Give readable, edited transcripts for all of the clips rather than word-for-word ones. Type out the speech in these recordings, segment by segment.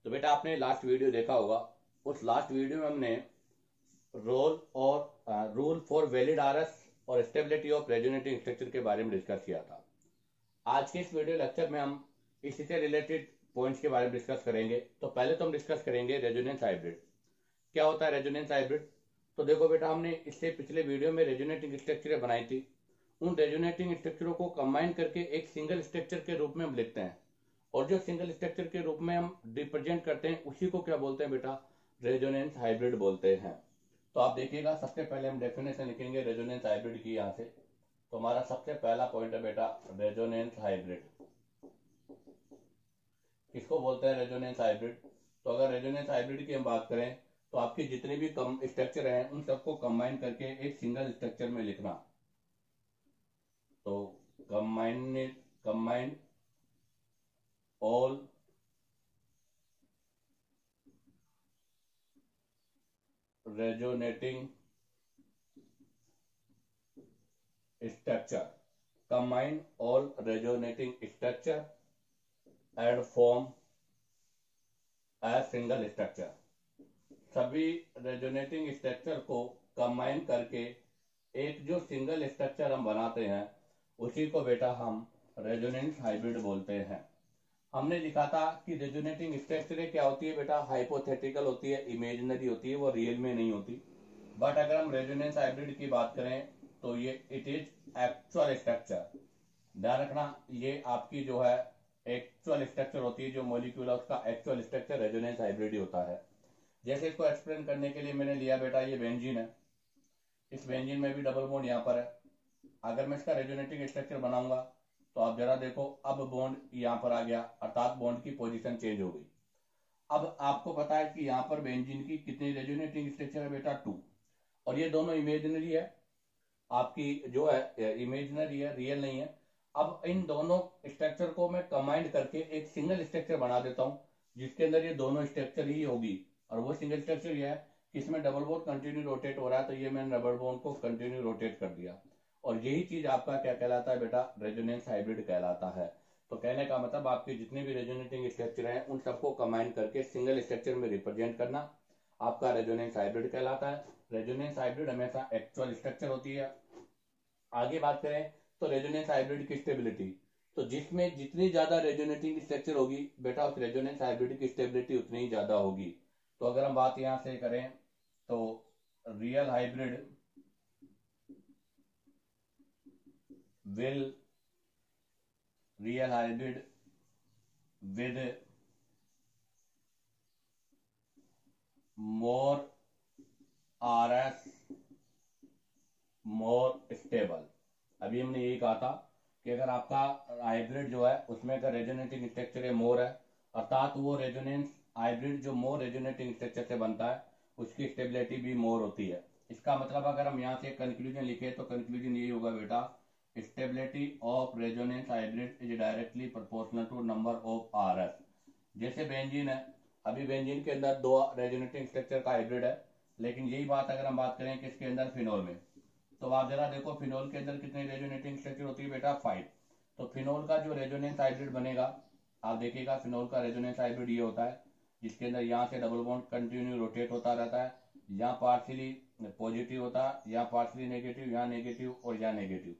तो बेटा आपने लास्ट वीडियो देखा होगा। उस लास्ट वीडियो में हमने रूल फॉर वैलिड आरएस और स्टेबिलिटी ऑफ रेजोनेटिंग स्ट्रक्चर के बारे में डिस्कस किया था। आज के इस वीडियो लेक्चर में हम इसी से रिलेटेड पॉइंट्स के बारे में डिस्कस करेंगे। तो पहले तो हम डिस्कस करेंगे रेजोनेंस हाइब्रिड। क्या होता है रेजोनेंस हाइब्रिड? तो देखो बेटा, हमने इससे पिछले वीडियो में रेजोनेटिंग स्ट्रक्चर बनाई थी। उन रेजोनेटिंग स्ट्रक्चरों को कंबाइन करके एक सिंगल स्ट्रक्चर के रूप में हम लिखते हैं, और जो सिंगल स्ट्रक्चर के रूप में हम रिप्रेजेंट करते हैं उसी को क्या बोलते हैं बेटा? रेजोनेंस हाइब्रिड बोलते हैं। तो आप देखिएगा, सबसे पहले हम डेफिनेशन लिखेंगे रेजोनेंस हाइब्रिड की यहाँ से। तो हमारा सबसे पहला पॉइंट है बेटा रेजोनेंस हाइब्रिड। किसको बोलते हैं रेजोनेंस हाइब्रिड? तो अगर रेजोनेंस हाइब्रिड की हम बात करें तो आपके जितने भी कम स्ट्रक्चर हैं उन सबको कंबाइन करके एक सिंगल स्ट्रक्चर में लिखना। तो combine all resonating structure, combine all resonating structure and form a single structure. सभी रेजोनेटिंग स्ट्रक्चर को कंबाइन करके एक जो सिंगल स्ट्रक्चर हम बनाते हैं उसी को बेटा हम रेजोनेंस हाइब्रिड बोलते हैं। हमने लिखा था कि रेजोनेटिंग स्ट्रक्चर क्या होती है बेटा? हाइपोथेटिकल होती है, इमेजिनरी होती है, वो रियल में नहीं होती। बट अगर हम रेजोनेंस हाइब्रिड की बात करें तो ये इट इज एक्चुअल स्ट्रक्चर। ध्यान रखना, ये आपकी जो है एक्चुअल स्ट्रक्चर होती है, जो मॉलिक्यूल है उसका एक्चुअल स्ट्रक्चर रेजोनेंस हाइब्रिड ही होता है। जैसे इसको एक्सप्लेन करने के लिए मैंने लिया बेटा, ये बेंजीन है। इस बेंजीन में भी डबल बॉन्ड यहाँ पर है। अगर मैं इसका रेजोनेटिंग स्ट्रक्चर बनाऊंगा तो आप जरा देखो, अब बॉन्ड यहाँ पर आ गया, अर्थात बॉन्ड की पोजीशन चेंज हो गई। अब आपको पता है कि यहाँ पर बेंजीन की कितनी रेजोनेटिंग स्ट्रक्चर है बेटा? 2। और ये दोनों इमेजिनरी है, आपकी जो है इमेजिनरी है, रियल नहीं है। अब इन दोनों स्ट्रक्चर को मैं कंबाइंड करके एक सिंगल स्ट्रक्चर बना देता हूं, जिसके अंदर ये दोनों स्ट्रक्चर ही होगी। और वो सिंगल स्ट्रक्चर ये है कि इसमें डबल बॉन्ड कंटिन्यू रोटेट हो रहा है, तो ये मैंने डबल बॉन्ड को कंटिन्यू रोटेट कर दिया। और यही चीज आपका क्या कहलाता है बेटा? रेजोनेंस हाइब्रिड कहलाता है। तो कहने का मतलब, आपके जितने भी रेजोनेटिंग स्ट्रक्चर हैं उन सबको कंबाइन करके सिंगल स्ट्रक्चर में रिप्रेजेंट करना आपका रेजोनेंस हाइब्रिड कहलाता है। रेजोनेंस हाइब्रिड हमेशा एक्चुअल स्ट्रक्चर होती है। आगे बात करें तो रेजोनेंस हाइब्रिड की स्टेबिलिटी। तो जिसमें जितनी ज्यादा रेजोनेटिंग स्ट्रक्चर होगी बेटा, उस रेजोनेंस हाइब्रिड की स्टेबिलिटी उतनी ही ज्यादा होगी। तो अगर हम बात यहां से करें तो real hybrid will real hybrid with more RS more stable. अभी हमने यही कहा था कि अगर आपका हाइब्रिड जो है उसमें का रेजोनेटिंग स्ट्रक्चर है मोर है, अर्थात वो रेजोनेंस हाइब्रिड जो मोर रेजोनेटिंग स्ट्रक्चर से बनता है उसकी स्टेबिलिटी भी मोर होती है। इसका मतलब अगर हम यहाँ से कंक्लूजन लिखे तो कंक्लूजन यही होगा बेटा, stability of resonance hybrid is directly proportional to number of RS. जैसे बेंजीन है, अभी बेंजीन के अंदर दो रेजोनेटिंग स्ट्रक्चर का हाइब्रिड है, लेकिन यही बात अगर हम बात करें कि इसके अंदर फिनोल में, तो आप जरा देखो फिनोल के अंदर कितनी रेजोनेटिंग स्ट्रक्चर होती है बेटा? 5। तो फिनोल का जो रेजोनेंस हाइब्रिड बनेगा, आप देखिएगा फिनोल का रेजोनेंस हाइब्रिड ये होता है जिसके अंदर यहाँ से डबल बॉन्ड कंटिन्यू रोटेट होता रहता है, यहाँ पार्शियली पॉजिटिव होता है, यहाँ पार्शियली नेगेटिव, यहाँ नेगेटिव और यहाँ नेगेटिव,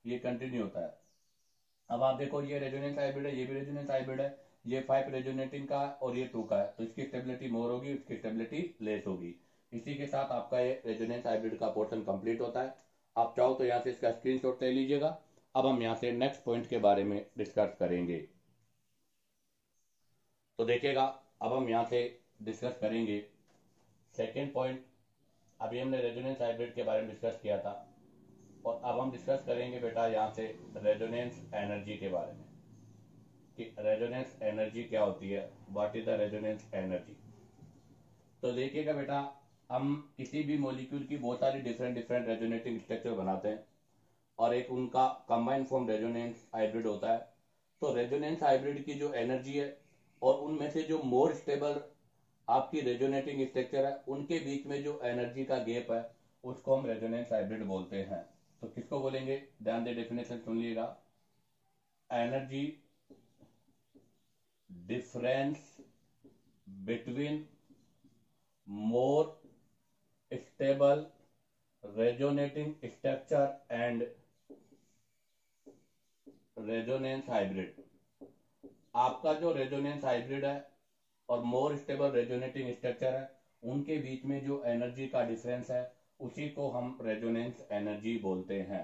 ये कंटिन्यू होता है। अब आप देखो, ये रेजोनेंस हाइब्रिड है, ये भी रेजोनेंस हाइब्रिड है। ये 5 रेजोनेटिंग का है और ये 2 का है, तो इसकी स्टेबिलिटी मोर होगी, इसकी स्टेबिलिटी लेस होगी। इसी के साथ आपका ये रेजोनेंस हाइब्रिड का पोर्शन कंप्लीट होता है। आप चाहो तो यहाँ से इसका स्क्रीनशॉट ले लीजिएगा। अब हम यहाँ से नेक्स्ट पॉइंट के बारे में डिस्कस करेंगे। तो देखिएगा, अब हम यहाँ से डिस्कस करेंगे सेकेंड पॉइंट। अभी हमने रेजोनेंस हाइब्रिड के बारे में डिस्कस किया था, और अब हम डिस्कस करेंगे बेटा यहाँ से रेजोनेंस एनर्जी के बारे में, कि रेजोनेंस एनर्जी क्या होती है, what is the resonance energy. तो देखिएगा बेटा, हम किसी भी मॉलिक्यूल की बहुत सारी डिफरेंट डिफरेंट रेजोनेटिंग स्ट्रक्चर बनाते हैं, और एक उनका कंबाइंड फॉर्म रेजोनेंस हाइब्रिड होता है। तो रेजोनेंस हाइब्रिड की जो एनर्जी है और उनमें से जो मोर स्टेबल आपकी रेजोनेटिंग स्ट्रक्चर है उनके बीच में जो एनर्जी का गैप है उसको हम रेजोनेंस हाइब्रिड बोलते हैं। तो किसको बोलेंगे? ध्यान दे, डेफिनेशन सुन लीजिएगा। Energy difference between more stable resonating structure and resonance hybrid। आपका जो रेजोनेंस हाइब्रिड है और मोर स्टेबल रेजोनेटिंग स्ट्रक्चर है, उनके बीच में जो एनर्जी का डिफरेंस है उसी को हम रेजोनेंस एनर्जी बोलते हैं।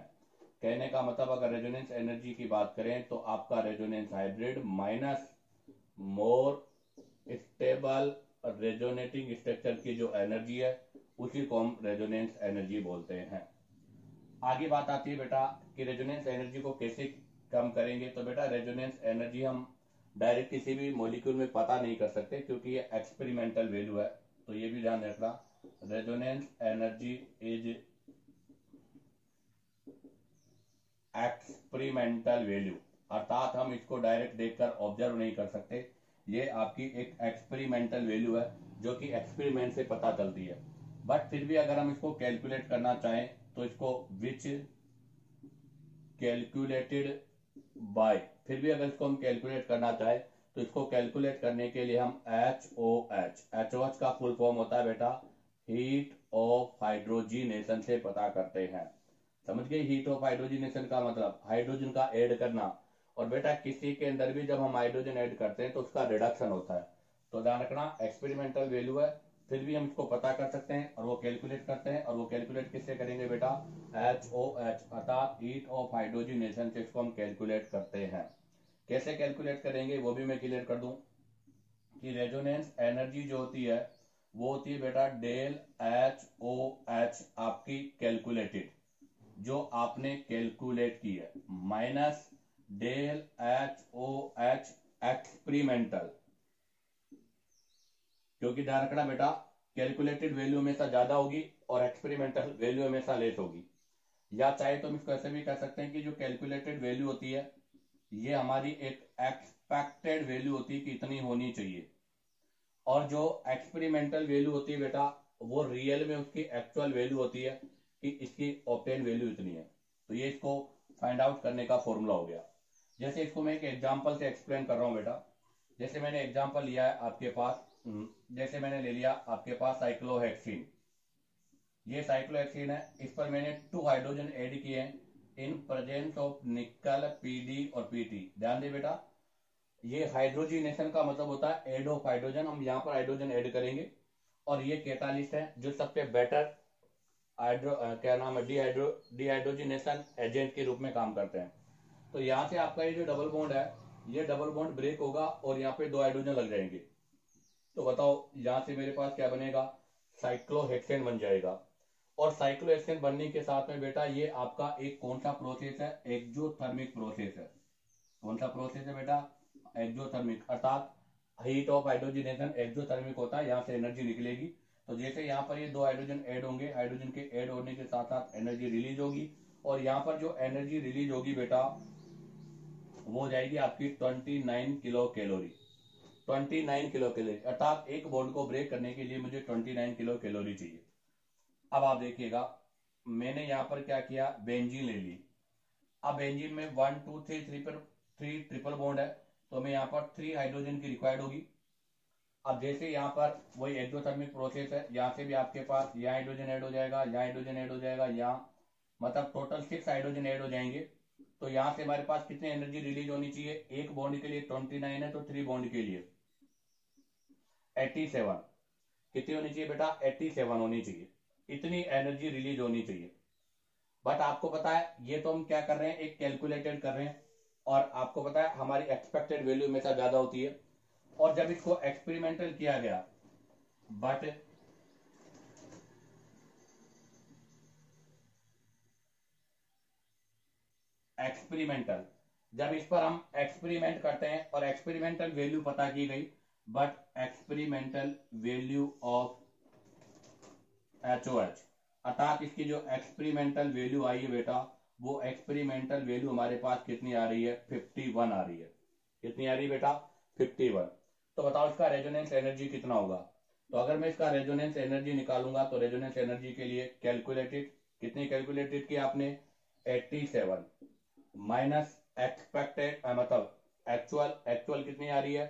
कहने का मतलब अगर रेजोनेंस एनर्जी की बात करें तो आपका resonance hybrid minus more stable resonating structure की जो एनर्जी है उसी को हम रेजोनेंस एनर्जी बोलते हैं। आगे बात आती है बेटा कि रेजोनेंस एनर्जी को कैसे कम करेंगे। तो बेटा रेजोनेंस एनर्जी हम डायरेक्ट किसी भी मॉलिक्यूल में पता नहीं कर सकते क्योंकि ये एक्सपेरिमेंटल वैल्यू है, तो ये भी ध्यान रखना। Resonance energy is experimental value, अर्थात हम इसको डायरेक्ट देखकर ऑब्जर्व नहीं कर सकते। ये आपकी एक एक्सपेरिमेंटल वैल्यू है जो कि एक्सपेरिमेंट से पता चलती है। बट फिर भी अगर हम इसको कैलकुलेट करना चाहें तो इसको विच कैलकुलेटेड बाय, फिर भी अगर इसको हम कैलकुलेट करना चाहें तो इसको कैलकुलेट करने के लिए हम एच का फुल फॉर्म होता है बेटा हीट ऑफ हाइड्रोजिनेशन से पता करते हैं। समझ गए? हीट ऑफ हाइड्रोजिनेशन का मतलब हाइड्रोजन का ऐड करना, और बेटा किसी के अंदर भी जब हम हाइड्रोजन ऐड करते हैं तो उसका रिडक्शन होता है। तो ध्यान रखना एक्सपेरिमेंटल वैल्यू है, फिर भी हम इसको पता कर सकते हैं और वो कैलकुलेट करते हैं। और वो कैलकुलेट किससे करेंगे बेटा? HOH अर्थात हीट ऑफ हाइड्रोजिनेशन से इसको हम कैलकुलेट करते हैं। कैसे कैलकुलेट करेंगे वो भी मैं क्लियर कर दूं कि रेजोनेंस एनर्जी जो होती है वो होती है बेटा डेल HOH आपकी कैलकुलेटेड, जो आपने कैलकुलेट की है, माइनस डेल HOH एक्सपेरिमेंटल, क्योंकि ध्यान रखना बेटा कैलकुलेटेड वैल्यू हमेशा ज्यादा होगी और एक्सपेरिमेंटल वैल्यू हमेशा लेस होगी। या चाहे तो हम इसको ऐसे भी कह सकते हैं कि जो कैलकुलेटेड वैल्यू होती है ये हमारी एक एक्सपेक्टेड वैल्यू होती है कि इतनी होनी चाहिए, और जो एक्सपेरिमेंटल वैल्यू होती है बेटा वो रियल में उसकी एक्चुअल वैल्यू होती है कि इसकी ऑब्टेन वैल्यू इतनी है। तो ये इसको फाइंड आउट करने का फॉर्मूला हो गया। जैसे इसको मैं एक एग्जांपल से एक्सप्लेन कर रहा हूं बेटा। जैसे मैंने एग्जांपल लिया है आपके पास, जैसे मैंने ले लिया आपके पास साइक्लोहेक्सिन। ये साइक्लोहेक्सिन है, इस पर मैंने 2 हाइड्रोजन ऐड किए हैं इन प्रेजेंस ऑफ निकल पीडी और पीटी। ध्यान दे बेटा ये हाइड्रोजिनेशन का मतलब होता है ऐड ऑफ हाइड्रोजन, हम यहाँ पर हाइड्रोजन ऐड करेंगे। और ये कैटालिस्ट है जो सबसे बेटर क्या नाम है डिहाइड्रोजिनेशन एजेंट के रूप में काम करते हैं। तो यहाँ से आपका ये जो डबल बॉन्ड है ये डबल बॉन्ड ब्रेक होगा और यहाँ पे 2 हाइड्रोजन लग जाएंगे। तो बताओ यहाँ से मेरे पास क्या बनेगा? साइक्लोहेक्सेन बन जाएगा। और साइक्लोहेक्सेन बनने के साथ में बेटा ये आपका एक कौन सा प्रोसेस है? एक्सोथर्मिक प्रोसेस है। कौन सा प्रोसेस है बेटा? एक्सोथर्मिक, अर्थात हीट ऑफ हाइड्रोजिनेशन एक्सोथर्मिक होता है, यहाँ से एनर्जी निकलेगी। तो जैसे यहाँ पर ये 2 हाइड्रोजन ऐड होंगे, हाइड्रोजन के ऐड होने के साथ साथ एनर्जी रिलीज होगी, और यहाँ पर जो एनर्जी रिलीज होगी बेटा वो हो जाएगी आपकी 29 किलो कैलोरी। 29 किलो कैलोरी, अर्थात एक बॉन्ड को ब्रेक करने के लिए मुझे 29 किलो कैलोरी चाहिए। अब आप देखिएगा मैंने यहाँ पर क्या किया, बेंजीन ले ली। अब बेंजीन में 1 2 3 3 पर 3 ट्रिपल बॉन्ड है, तो हमें यहाँ पर 3 हाइड्रोजन की रिक्वायर्ड होगी। अब जैसे यहाँ पर वही एक्सोथर्मिक प्रोसेस है, यहाँ से भी आपके पास यहाँ हाइड्रोजन ऐड हो जाएगा, यहाँ हाइड्रोजन ऐड हो जाएगा, यहाँ मतलब टोटल 6 हाइड्रोजन ऐड हो जाएंगे। तो यहाँ से हमारे पास कितनी एनर्जी रिलीज होनी चाहिए? एक बॉन्ड के लिए 29 है तो 3 बॉन्ड के लिए 87। कितनी होनी चाहिए बेटा? 87 होनी चाहिए, इतनी एनर्जी रिलीज होनी चाहिए। बट आपको पता है ये तो हम क्या कर रहे हैं, एक कैलकुलेटेड कर रहे हैं, और आपको पता है हमारी एक्सपेक्टेड वैल्यू हमेशा ज्यादा होती है। और जब इसको एक्सपेरिमेंटल किया गया, बट एक्सपेरिमेंटल जब इस पर हम एक्सपेरिमेंट करते हैं और एक्सपेरिमेंटल वैल्यू पता की गई, but experimental value of HOH, अर्थात इसकी जो एक्सपेरिमेंटल वैल्यू आई है बेटा वो एक्सपेरिमेंटल वैल्यू हमारे पास कितनी आ रही है? 51 आ रही है। कितनी आ रही है बेटा? 51। तो बताओ इसका रेजोनेंस एनर्जी कितना होगा? तो अगर मैं इसका रेजोनेंस एनर्जी निकालूंगा तो रेजोनेंस एनर्जी के लिए कैलकुलेटेड, कितनी कैलकुलेटेड की आपने? 87 माइनस एक्सपेक्टेड मतलब एक्चुअल, एक्चुअल कितनी आ रही है?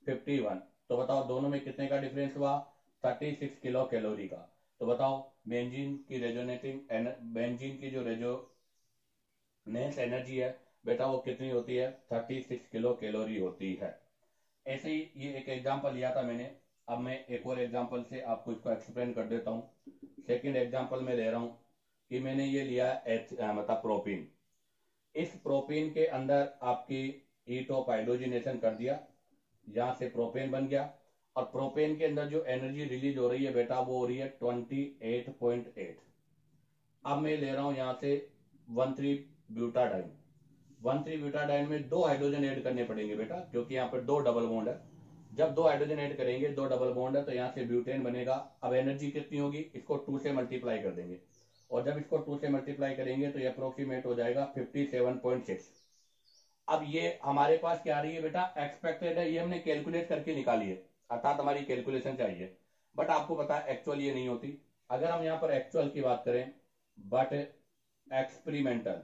51। तो बताओ दोनों में कितने का डिफरेंस हुआ, 36 किलो कैलोरी का। तो बताओ बेंजीन की जो रेजोनेंस एनर्जी है बेटा वो कितनी होती है, 36 किलो कैलोरी होती है। ऐसे ही ये एक एग्जांपल लिया था मैंने, अब मैं एक और एग्जांपल से आपको इसको एक्सप्लेन कर देता हूँ। सेकंड एग्जांपल में ले रहा हूँ कि मैंने ये लिया मतलब प्रोपीन। इस प्रोपीन के अंदर आपकी हीट ऑफ हाइड्रोजनेशन कर दिया, यहाँ से प्रोपेन बन गया, और प्रोपेन के अंदर जो एनर्जी रिलीज हो रही है बेटा वो हो रही है 28.8। अब मैं ले रहा हूं यहां से 13 ब्यूटाडाइन। 13 ब्यूटाडाइन में 2 हाइड्रोजन ऐड करने पड़ेंगे बेटा, क्योंकि यहाँ पर 2 डबल बॉन्ड है। जब 2 हाइड्रोजन ऐड करेंगे, 2 डबल बॉन्ड है, तो यहाँ से ब्यूटेन बनेगा। अब एनर्जी कितनी होगी, इसको 2 से मल्टीप्लाई कर देंगे, और जब इसको 2 से मल्टीप्लाई करेंगे तो ये अप्रोक्सीमेट हो जाएगा 57.6। अब ये हमारे पास क्या आ रही है बेटा, एक्सपेक्टेड है, ये हमने कैलकुलेट करके निकाली है, अर्थात हमारी कैलकुलेशन चाहिए, बट आपको पता है एक्चुअल ये नहीं होती। अगर हम यहाँ पर एक्चुअल की बात करें, बट एक्सपेरिमेंटल,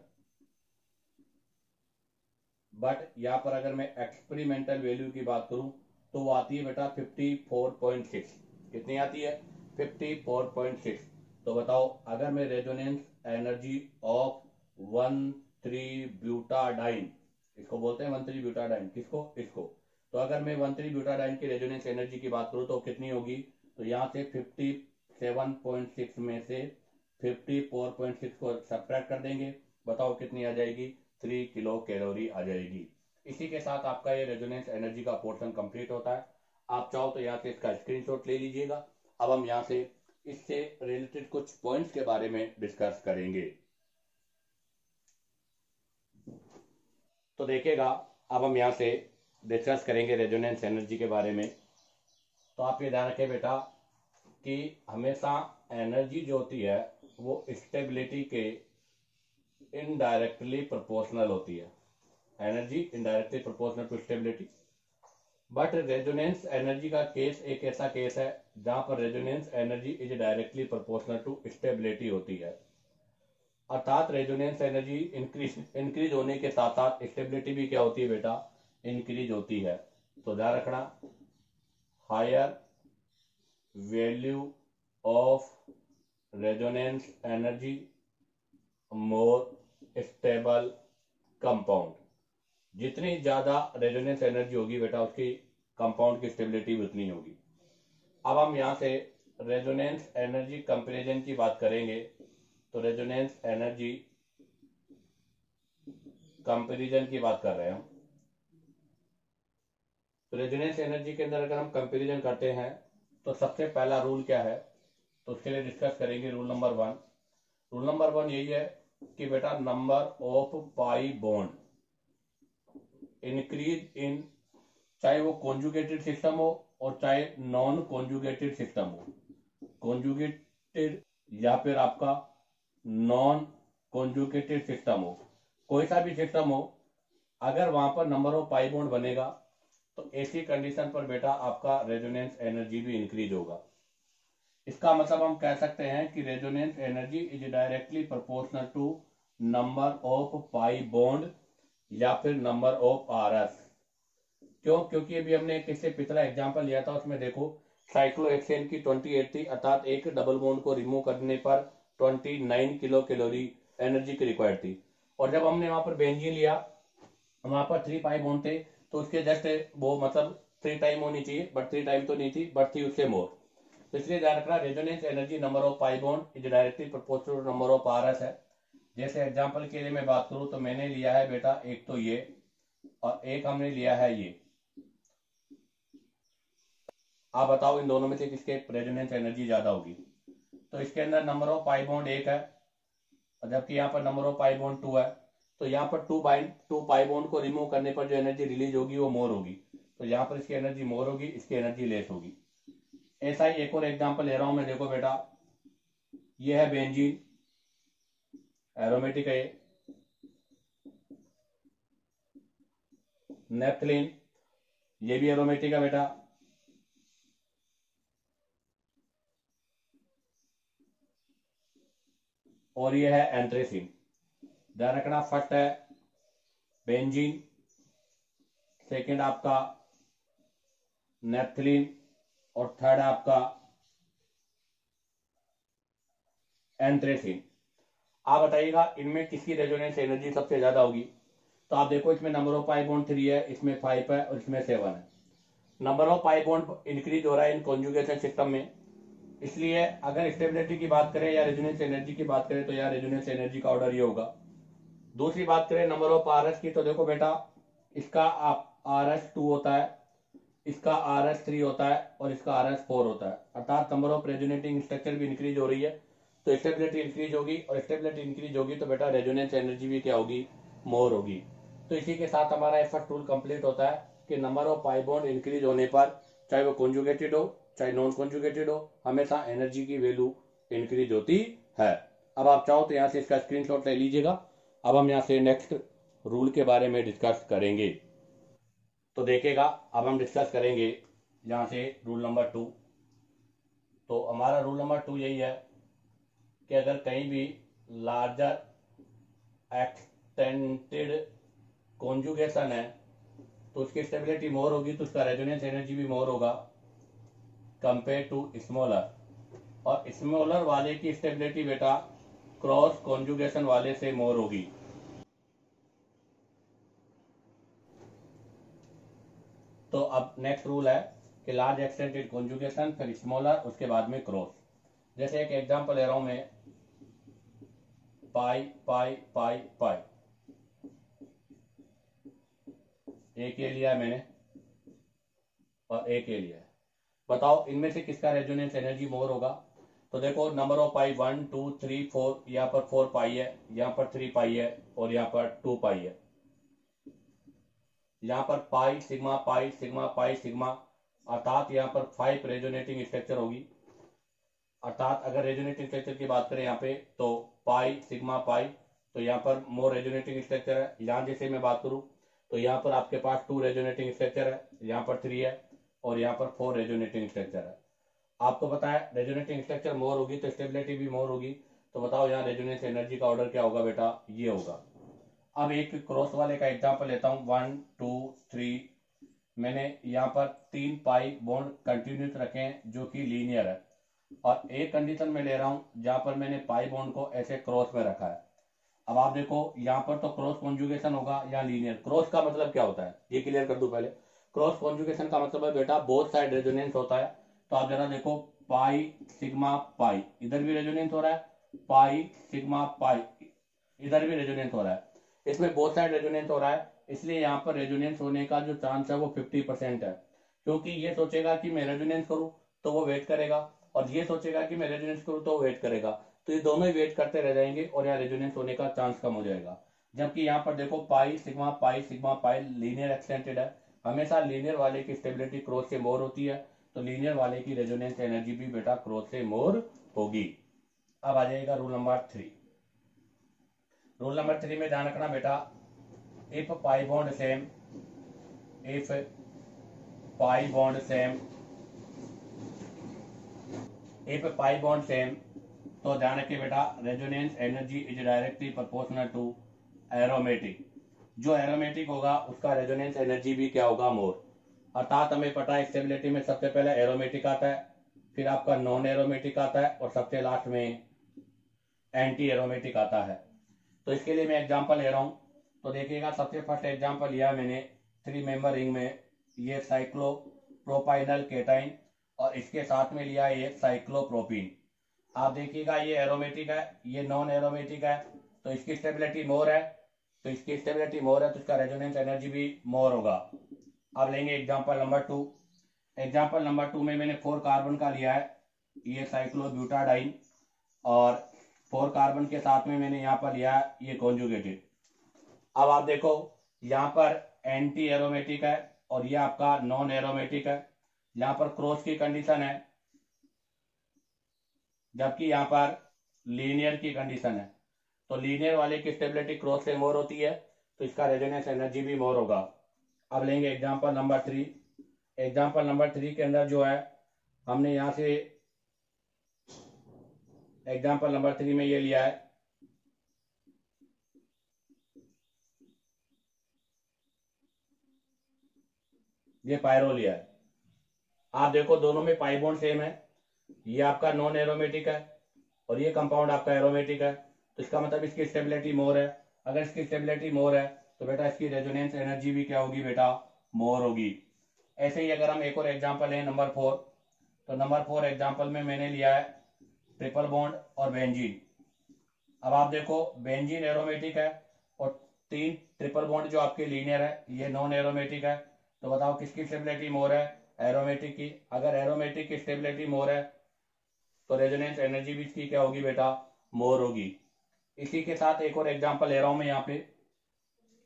बट यहाँ पर अगर मैं एक्सपेरिमेंटल वैल्यू की बात करूं तो वो आती है बेटा 54.6। कितनी आती है, 54.6। तो बताओ अगर मैं रेजोनेंस एनर्जी ऑफ 13 ब्यूटाडाइन, इसको बोलते हैं 13 ब्यूटाडाइन, किसको, इसको, तो अगर मैं 13 ब्यूटाडाइन की रेजोनेंस एनर्जी की बात करूं तो कितनी होगी, तो यहाँ से 57.6 में से 54.6 को सब्ट्रैक्ट कर देंगे, बताओ कितनी आ जाएगी, 3 किलो कैलोरी आ जाएगी। इसी के साथ आपका ये रेजोनेंस एनर्जी का पोर्शन कंप्लीट होता है। आप चाहो तो यहाँ से इसका स्क्रीनशॉट ले लीजिएगा। अब हम यहाँ से इससे रिलेटेड कुछ पॉइंट्स के बारे में डिस्कस करेंगे। तो देखिएगा, अब हम यहाँ से डिस्कस करेंगे रेजोनेंस एनर्जी के बारे में। तो आप ये ध्यान रखें बेटा कि हमेशा एनर्जी जो होती है वो स्टेबिलिटी के इनडायरेक्टली प्रोपोर्शनल होती है। Energy indirectly proportional to stability, but resonance energy का केस एक ऐसा केस है जहां पर resonance energy is directly proportional to stability होती है। अर्थात रेजोनेंस एनर्जी इंक्रीज होने के साथ साथ स्टेबिलिटी भी क्या होती है बेटा, इंक्रीज होती है। तो ध्यान रखना, higher value of resonance energy more stable compound. जितनी ज्यादा रेजोनेंस एनर्जी होगी बेटा उसकी कंपाउंड की स्टेबिलिटी भी उतनी होगी। अब हम यहाँ से रेजोनेंस एनर्जी कंपैरिजन की बात करेंगे। तो रेजोनेंस एनर्जी कंपैरिजन की बात कर रहे हैं हम। तो रेजोनेंस एनर्जी के अंदर अगर हम कंपैरिजन करते हैं तो सबसे पहला रूल क्या है, तो उसके लिए डिस्कस करेंगे रूल नंबर 1। रूल नंबर 1 यही है कि बेटा number of pi bond increase in, चाहे वो कॉन्जुगेटेड सिस्टम हो और चाहे नॉन कॉन्जुगेटेड सिस्टम हो, कॉन्जुगेटेड या फिर आपका नॉन कॉन्जुगेटेड सिस्टम हो, कोई सा भी सिस्टम हो, अगर वहां पर नंबर ऑफ पाई बॉन्ड बनेगा तो ऐसी कंडीशन पर बेटा आपका रेजोनेंस एनर्जी भी इंक्रीज होगा। इसका मतलब हम कह सकते हैं कि resonance energy is directly proportional to number of pi bond या फिर नंबर ऑफ आरएस। क्यों, क्योंकि अभी हमने एक इससे पिछला एग्जांपल लिया था, उसमें देखो साइक्लोहेक्सेन की 28 थी, अर्थात एक डबल बॉन्ड को रिमूव करने पर 29 किलो कैलोरी एनर्जी की रिक्वायर्ड थी। और जब हमने वहां पर बेंजीन लिया, वहां पर 3 पाई बॉन्ड थे, तो उसके जस्ट वो मतलब 3 टाइम होनी चाहिए, बट 3 टाइम तो नहीं थी, बट थी उससे मोर। तो इसलिए ध्यान रखना, resonance energy number of pi bond is directly proportional to number of RS है। जैसे एग्जांपल के लिए मैं बात करूं तो मैंने लिया है बेटा एक तो ये, और एक हमने लिया है ये। आप बताओ इन दोनों में से किसके रेजोनेंस एनर्जी ज्यादा होगी। तो इसके अंदर नंबर ऑफ पाई बॉन्ड 1 है, और जबकि यहाँ पर नंबर ऑफ पाई बॉन्ड 2 है। तो यहाँ पर 2 पाई बॉन्ड को रिमूव करने पर जो एनर्जी रिलीज होगी वो मोर होगी। तो यहाँ पर इसकी एनर्जी मोर होगी, इसकी एनर्जी लेस होगी। ऐसा ही एक और एग्जांपल ले रहा हूं मैं, देखो बेटा ये है बेंजीन, एरोमेटिक है ये। नेफ्थलीन, ये भी एरोमेटिक है बेटा। और ये है एंथ्रेसीन। ध्यान रखना, फर्स्ट है बेंजीन, सेकंड आपका नेप्थलीन, और थर्ड आपका एंथ्रेसिन। आप बताइएगा इनमें किसकी रेजोनेंस एनर्जी सबसे ज्यादा होगी। तो आप देखो इसमें नंबर ऑफ पाई बॉन्ड 3 है, इसमें 5 है और इसमें 7 है। Number of pi bond increase हो रहा है इन कॉन्जुगेशन सिस्टम में, इसलिए अगर स्टेबिलिटी की बात करें या रेजोनेंस एनर्जी की बात करें तो यार रेजोनेंस एनर्जी का ऑर्डर ये होगा। दूसरी बात करें नंबर ऑफ आरएस की, तो देखो बेटा इसका RS2 होता है, इसका RS3 होता है और इसका RS4 होता है, अर्थात नंबर ऑफ रेजोनेटिंग स्ट्रक्चर भी इंक्रीज हो रही है, तो स्टेबिलिटी इंक्रीज होगी, और स्टेबिलिटी इंक्रीज होगी तो बेटा रेजोनेंस एनर्जी भी क्या होगी, मोर होगी। तो इसी के साथ हमारा एफर्ट रूल कंप्लीट होता है कि number of pi bond increase होने पर, चाहे वो कॉन्जुगेटेड हो चाहे नॉन कॉन्जुगेटेड हो, हमेशा एनर्जी की वैल्यू इंक्रीज होती है। अब आप चाहो तो यहाँ से इसका स्क्रीनशॉट ले लीजिएगा। अब हम यहाँ से नेक्स्ट रूल के बारे में डिस्कस करेंगे। तो देखिएगा अब हम डिस्कस करेंगे यहाँ से रूल नंबर 2। तो हमारा रूल नंबर 2 यही है कि अगर कहीं भी लार्जर एक्सटेंडेड कॉन्जुगेशन है तो उसकी स्टेबिलिटी मोर होगी, तो उसका रेजोनेंस एनर्जी भी मोर होगा कंपेयर टू स्मॉलर। और स्मॉलर वाले की स्टेबिलिटी बेटा क्रॉस कॉन्जुगेशन वाले से मोर होगी। तो अब नेक्स्ट रूल है कि लार्ज एक्सटेंडेड कॉन्जुगेशन, फिर स्मॉलर, उसके बाद में क्रॉस। जैसे एक एग्जांपल ले रहा हूं मैं, पाई पाई पाई पाई, एक ये लिया है मैंने और एक ये लिया है। बताओ इनमें से किसका रेजोनेंस एनर्जी मोर होगा। तो देखो नंबर ऑफ पाई 1 2 3 4, यहाँ पर 4 पाई है, यहाँ पर 3 पाई है और यहाँ पर 2 पाई है। यहाँ पर pi sigma pi sigma pi sigma, अर्थात यहाँ पर 5 रेजोनेटिंग स्ट्रक्चर होगी। अर्थात अगर रेजोनेटिंग स्ट्रक्चर की बात करें यहाँ पे तो पाई सिग्मा पाई, तो यहाँ पर मोर रेजोनेटिंग स्ट्रक्चर है। यहाँ जैसे मैं बात करूँ तो यहाँ पर आपके पास 2 रेजोनेटिंग स्ट्रक्चर है, यहाँ पर 3 है और यहाँ पर 4 रेजोनेटिंग स्ट्रक्चर है। आपको पता है रेजोनेटिंग स्ट्रक्चर मोर होगी तो स्टेबिलिटी भी मोर होगी। तो बताओ यहाँ रेजोनेंस एनर्जी का ऑर्डर क्या होगा बेटा, ये होगा। अब एक क्रॉस वाले का एग्जांपल लेता हूँ, 1 2 3। मैंने यहाँ पर 3 पाई बॉन्ड कंटिन्यूस रखे हैं जो कि लीनियर है, और एक कंडीशन में ले रहा हूं जहां पर मैंने पाई बॉन्ड को ऐसे क्रॉस में रखा है। अब आप देखो यहाँ पर तो क्रॉस कॉन्जुगेशन होगा या लीनियर। क्रॉस का मतलब क्या होता है ये क्लियर कर दूं पहले। क्रॉस कॉन्जुगेशन का मतलब है बेटा बोथ साइड रेजोनेंस होता है। तो आप जरा देखो, पाई सिग्मा पाई, इधर भी रेजोनेंस हो रहा है, पाई सिग्मा पाई, इधर भी रेजोनेंस हो रहा है। इसमें बोथ साइड रेजोनेंस हो रहा है, इसलिए यहाँ पर रेजोनेंस होने का जो चांस है वो 50% है। क्योंकि ये सोचेगा कि मैं रेजोनेंस करूं तो वो वेट करेगा, और ये सोचेगा कि मैं रेजोनेंस करूं तो वो वेट करेगा, तो ये दोनों ही वेट करते रह जाएंगे और यहाँ रेजोनेंस होने का चांस कम हो जाएगा। जबकि यहाँ पर देखो पाई सिग्मा पाई लीनियर एक्सटेंटेड है, हमेशा लीनियर वाले की स्टेबिलिटी क्रॉस से मोर होती है, तो लीनियर वाले की रेजोनेंस एनर्जी भी बेटा क्रॉस से मोर होगी। अब आ जाएगा रूल नंबर 3। रूल नंबर 3 में ध्यान रखना बेटा, if pi bond same, if pi bond same, if pi bond same, तो ध्यान रखिए बेटा resonance energy is directly proportional to aromatic. जो एरोमेटिक होगा उसका रेजोनेंस एनर्जी भी क्या होगा, मोर। अर्थात हमें पता है स्टेबिलिटी में सबसे पहले एरोमेटिक आता है, फिर आपका नॉन एरोमेटिक आता है और सबसे लास्ट में एंटी एरोमेटिक आता है। तो इसके लिए मैं एग्जांपल ले रहा हूं। तो देखिएगा सबसे फर्स्ट एग्जांपल लिया मैंने 3 मेंबर रिंग में, ये साइक्लोप्रोपाइनल केटाइन, और इसके साथ में लिया ये साइक्लोप्रोपीन। आप देखिएगा ये एरोमेटिक है, ये नॉन एरोमेटिक है, तो इसकी स्टेबिलिटी मोर है, तो इसकी स्टेबिलिटी मोर है तो इसका रेजोनेंस एनर्जी भी मोर होगा। अब लेंगे एग्जांपल नंबर 2। एग्जांपल नंबर 2 में मैंने 4 कार्बन का लिया है, ये साइक्लोब्यूटाडाइन, और 4 कार्बन के साथ में मैंने यहाँ पर लिया है ये कॉन्जुगेटेड। अब आप देखो यहाँ पर एंटी एरोमेटिक है और ये आपका नॉन एरोमेटिक है, यहाँ पर क्रॉस की कंडीशन है, जबकि यहाँ पर लीनियर की कंडीशन है। तो लीनियर वाले की स्टेबिलिटी क्रॉस से मोर होती है, तो इसका रेजोनेंस एनर्जी भी मोर होगा। अब लेंगे एग्जांपल नंबर 3। एग्जांपल नंबर 3 के अंदर जो है हमने यहाँ से एग्जांपल नंबर 3 में ये लिया है, ये पायरो लिया है। आप देखो दोनों में पाई बॉन्ड सेम है, ये आपका नॉन एरोमेटिक है और ये कंपाउंड आपका एरोमेटिक है, तो इसका मतलब इसकी स्टेबिलिटी मोर है। अगर इसकी स्टेबिलिटी मोर है तो बेटा इसकी रेजोनेंस एनर्जी भी क्या होगी बेटा, मोर होगी। ऐसे ही अगर हम एक और एग्जांपल है नंबर 4, तो नंबर 4 एग्जांपल में मैंने लिया है ट्रिपल बॉन्ड और बेंजीन। अब आप देखो बेंजीन एरोमेटिक है और 3 ट्रिपल बॉन्ड जो आपके लीनियर है ये नॉन एरोमेटिक है, तो बताओ किसकी स्टेबिलिटी मोर है, एरोमेटिक की। अगर एरोमेटिक की स्टेबिलिटी मोर है तो रेजोनेंस एनर्जी भी इसकी क्या होगी बेटा, मोर होगी। इसी के साथ एक और एग्जांपल ले रहा हूं मैं यहाँ पे,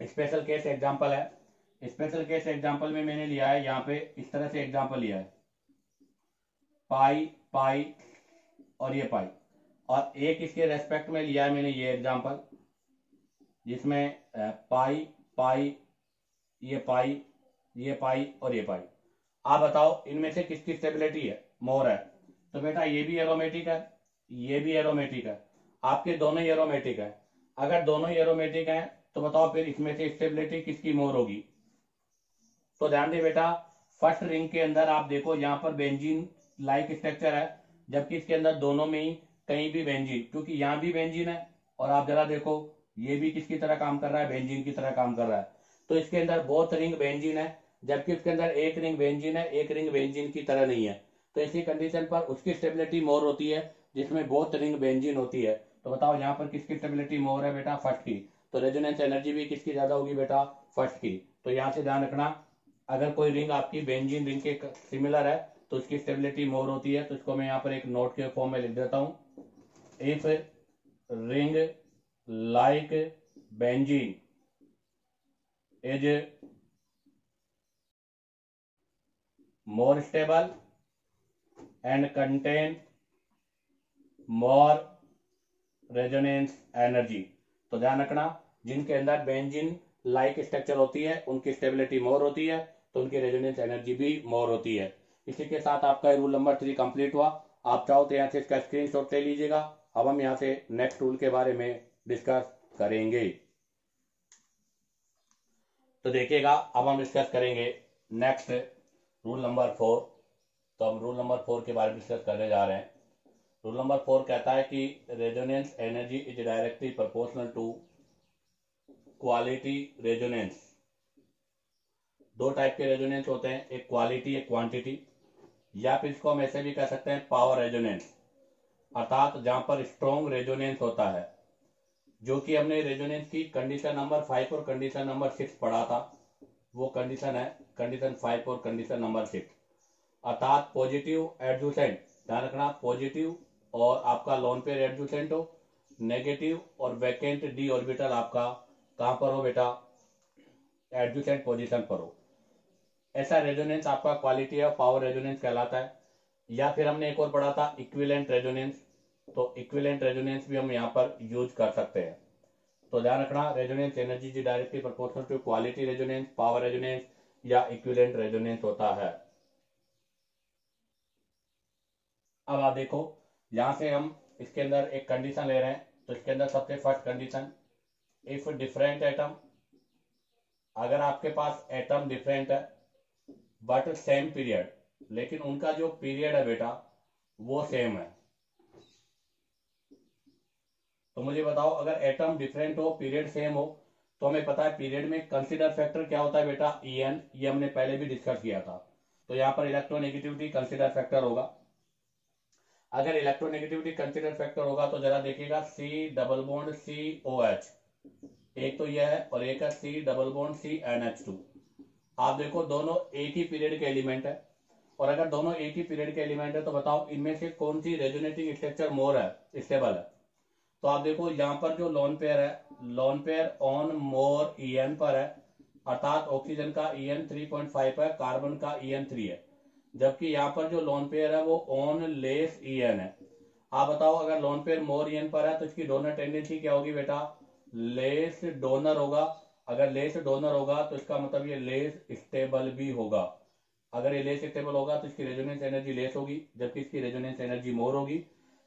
स्पेशल केस एग्जांपल है। स्पेशल केस एग्जांपल में मैंने लिया है यहाँ पे इस तरह से एग्जांपल लिया है, पाई पाई और ये पाई, और एक इसके रेस्पेक्ट में लिया है मैंने ये एग्जांपल जिसमें पाई पाई, ये पाई, ये पाई और ये पाई। आप बताओ इनमें से किसकी स्टेबिलिटी है, मोर है। तो बेटा ये भी एरोमेटिक है, ये भी एरोमेटिक है, आपके दोनों ही एरोमेटिक है। अगर दोनों ही एरोमेटिक हैं तो बताओ फिर इसमें से स्टेबिलिटी किसकी मोर होगी। तो ध्यान दे बेटा, फर्स्ट रिंग के अंदर आप देखो यहाँ पर बेंजीन लाइक स्ट्रक्चर है, जबकि इसके अंदर दोनों में ही कहीं भी बेंजीन, क्योंकि यहाँ भी बेंजीन है और आप जरा देखो ये भी किसकी तरह काम कर रहा है, बेंजीन की तरह काम कर रहा है। तो इसके अंदर बहुत रिंग बेंजीन है, जबकि इसके अंदर एक रिंग बेंजीन है, एक रिंग बेंजीन की तरह नहीं है। तो इसी कंडीशन पर उसकी स्टेबिलिटी मोर होती है जिसमें बहुत रिंग बेंजीन होती है। तो बताओ यहाँ पर किसकी स्टेबिलिटी मोर है बेटा, फर्स्ट की। तो रेजोनेंस एनर्जी भी किसकी ज्यादा होगी बेटा, फर्स्ट की। तो यहाँ से ध्यान रखना, अगर कोई रिंग आपकी बेंजीन रिंग के सिमिलर है तो उसकी स्टेबिलिटी मोर होती है। तो इसको मैं यहाँ पर एक नोट के फॉर्म में लिख देता हूं, if ring like benzene is more stable and contain more resonance energy. तो ध्यान रखना, जिनके अंदर बेंजीन लाइक स्ट्रक्चर होती है उनकी स्टेबिलिटी मोर होती है, तो उनकी रेजोनेंस एनर्जी भी मोर होती है। इसी के साथ आपका रूल नंबर 3 कंप्लीट हुआ। आप चाहो तो यहाँ से इसका स्क्रीनशॉट ले लीजिएगा। अब हम यहाँ से नेक्स्ट रूल के बारे में डिस्कस करेंगे। तो देखिएगा, अब हम डिस्कस करेंगे नेक्स्ट रूल नंबर 4। तो हम रूल नंबर 4 के बारे में डिस्कस करने जा रहे हैं। रूल नंबर 4 कहता है कि resonance energy is directly proportional to quality resonance. दो टाइप के रेजोनेंस होते हैं, एक क्वालिटी एक क्वांटिटी, या फिर इसको हम ऐसे भी कह सकते हैं पावर रेजोनेंस। अर्थात जहां पर स्ट्रॉन्ग रेजोनेंस होता है, जो कि हमने रेजोनेंस की कंडीशन नंबर 5 और कंडीशन नंबर 6 पढ़ा था, वो कंडीशन है कंडीशन 5 और कंडीशन नंबर 6। अर्थात पॉजिटिव एडजुसेंट, ध्यान रखना पॉजिटिव और आपका लोन पेयर एडजुसेंट हो, नेगेटिव और वैकेंट डी ऑर्बिटल आपका कहां पर हो बेटा, एडजुसेंट पोजीशन पर हो। ऐसा रेजोनेंस आपका क्वालिटी ऑफ पावर रेजोनेंस कहलाता है। या फिर हमने एक और पढ़ा था इक्विवेलेंट रेजोनेंस, तो इक्विवेलेंट रेजोनेंस भी हम यहाँ पर यूज कर सकते हैं। तो ध्यान रखना, रेजोनेंस एनर्जी जी directly proportional to quality resonance, power resonance या इक्विवेलेंट रेजोनेंस होता है। अब आप देखो, यहां से हम इसके अंदर एक कंडीशन ले रहे हैं, तो इसके अंदर सबसे first condition, if different atom, अगर आपके पास एटम डिफरेंट है बट सेम पीरियड, लेकिन उनका जो पीरियड है बेटा वो सेम है। तो मुझे बताओ, अगर एटम डिफरेंट हो पीरियड सेम हो, तो हमें पता है पीरियड में कंसीडर फैक्टर क्या होता है बेटा, En, ये हमने पहले भी डिस्कस किया था। तो यहाँ पर इलेक्ट्रोनेगेटिविटी कंसीडर फैक्टर होगा। अगर इलेक्ट्रोनेगेटिविटी कंसीडर फैक्टर होगा तो जरा देखिएगा, C डबल बॉन्ड COH, एक तो यह है, और एक है C डबल बॉन्ड CnH2। आप देखो दोनों एक ही पीरियड के एलिमेंट है, और अगर दोनों एक ही पीरियड के एलिमेंट है तो बताओ इनमें से कौन सी रेजोनेटिंग स्ट्रक्चर मोर है, स्टेबल है। तो आप देखो यहाँ पर जो लोन पेयर है, lone pair on more En पर है, अर्थात ऑक्सीजन का En 3.5 है, कार्बन का En 3 है। जबकि यहाँ पर जो लोन पेयर है वो ऑन लेस En है। आप बताओ, अगर लोन पेयर मोर En पर है तो इसकी डोनर टेंडेंसी क्या होगी बेटा, लेस डोनर होगा। अगर लेस डोनर होगा तो इसका मतलब ये लेस स्टेबल भी होगा। अगर ये लेस स्टेबल होगा तो इसकी रेजोनेंस एनर्जी लेस होगी, जबकि इसकी रेजोनेंस एनर्जी मोर होगी,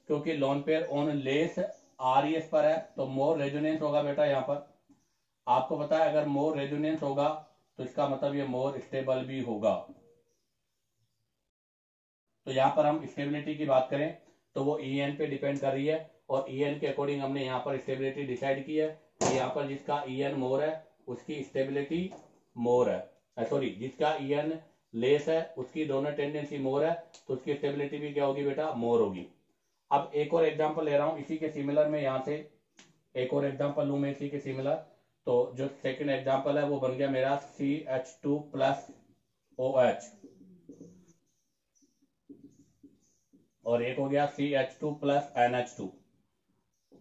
क्योंकि lone pair on less RES पर है, तो मोर रेजोनेंस होगा बेटा। यहाँ पर आपको पता है, अगर मोर रेजोनेंस होगा तो इसका मतलब ये मोर स्टेबल भी होगा। तो यहाँ पर हम स्टेबिलिटी की बात करें तो वो EN पे डिपेंड कर रही है, और EN के अकॉर्डिंग हमने यहाँ पर स्टेबिलिटी डिसाइड की है कि यहाँ पर जिसका EN मोर है उसकी स्टेबिलिटी मोर है, सॉरी जिसका EN लेस है उसकी डोनर टेंडेंसी मोर है, तो उसकी स्टेबिलिटी भी क्या होगी बेटा, मोर होगी। अब एक और एग्जांपल ले रहा हूं इसी के सिमिलर में, यहां से एक और एग्जांपल लूं मैं इसी के सिमिलर। तो जो सेकंड एग्जांपल है वो बन गया मेरा CH2 प्लस OH, और एक हो गया CH2 प्लस NH2।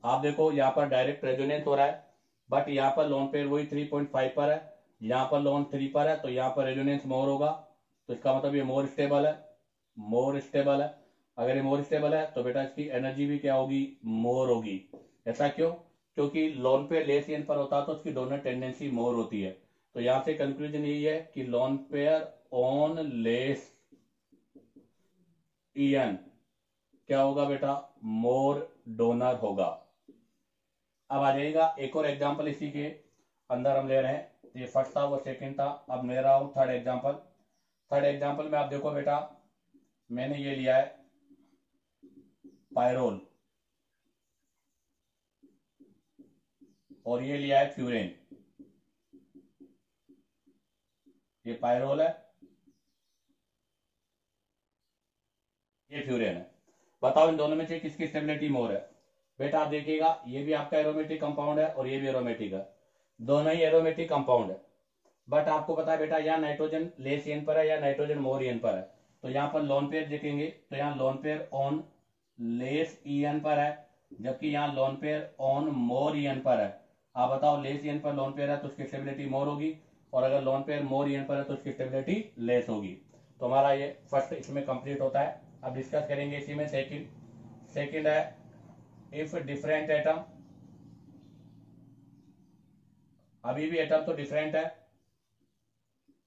आप देखो यहाँ पर डायरेक्ट रेजोनेंस हो रहा है, बट यहाँ पर लोन पेयर वही 3.5 पर है, यहाँ पर लोन 3 पर है, तो यहाँ पर रेजोनेंस मोर होगा, तो इसका मतलब ये मोर स्टेबल है, मोर स्टेबल है। अगर ये मोर स्टेबल है तो बेटा इसकी एनर्जी भी क्या होगी, मोर होगी। ऐसा क्यों? क्योंकि लोन पेयर लेस EN पर होता है तो उसकी डोनर टेंडेंसी मोर होती है। तो यहाँ से कंक्लूजन यही है कि lone pair on less EN क्या होगा बेटा, मोर डोनर होगा। अब आ जाएगा एक और एग्जांपल इसी के अंदर हम ले रहे हैं, ये फर्स्ट था वो सेकंड था, अब ले रहा हूं थर्ड एग्जांपल। थर्ड एग्जांपल में आप देखो बेटा, मैंने ये लिया है पायरोल और ये लिया है फ्यूरेन। ये पायरोल है, ये फ्यूरेन है। बताओ इन दोनों में से किसकी स्टेबिलिटी मोर है? बेटा आप देखिएगा, ये भी आपका एरोमेटिक कंपाउंड है और ये भी एरोमेटिक है, दोनों ही एरोमेटिक कंपाउंड है। बट आपको पता है बेटा यहाँ नाइट्रोजन लेस EN पर है या नाइट्रोजन मोर EN पर है, तो यहाँ पर लोन पेयर देखेंगे तो यहाँ lone pair on less EN पर है, जबकि यहाँ lone pair on more EN पर है। आप बताओ लेस EN पर लोन पेयर है तो उसकी स्टेबिलिटी मोर होगी, और अगर लोन पेयर मोर EN पर है तो उसकी स्टेबिलिटी लेस होगी। तो हमारा ये फर्स्ट इसमें कंप्लीट होता है। अब डिस्कस करेंगे इसी में सेकंड है इफ डिफरेंट एटम, अभी भी एटम तो डिफरेंट है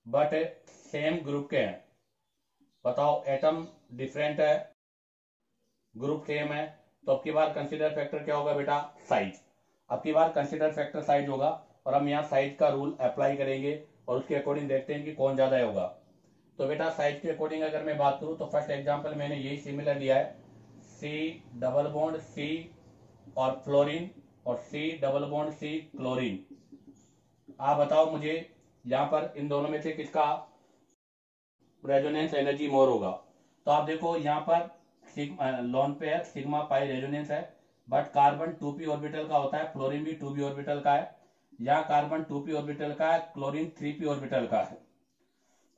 बट सेम ग्रुप के हैं। बताओ एटम डिफरेंट है, ग्रुप सेम है, तो अब की बार कंसीडर फैक्टर क्या होगा बेटा, साइज। अब की बार कंसीडर फैक्टर साइज होगा, और हम यहाँ साइज का रूल अप्लाई करेंगे और उसके अकॉर्डिंग देखते हैं कि कौन ज्यादा होगा। तो बेटा साइज के अकॉर्डिंग अगर मैं बात करूं तो फर्स्ट एग्जांपल मैंने यही सिमिलर लिया है, C डबल बॉन्ड C और फ्लोरीन और C double bond C chlorine. आप बताओ मुझे यहाँ पर इन दोनों में से किसका रेजोनेंस एनर्जी मोर होगा? तो आप देखो यहाँ पर lone pair sigma pi resonance है, बट कार्बन 2p ऑर्बिटल का होता है, फ्लोरीन भी 2p ऑर्बिटल का है, यहाँ कार्बन 2p ऑर्बिटल का है, क्लोरीन 3p ऑर्बिटल का है।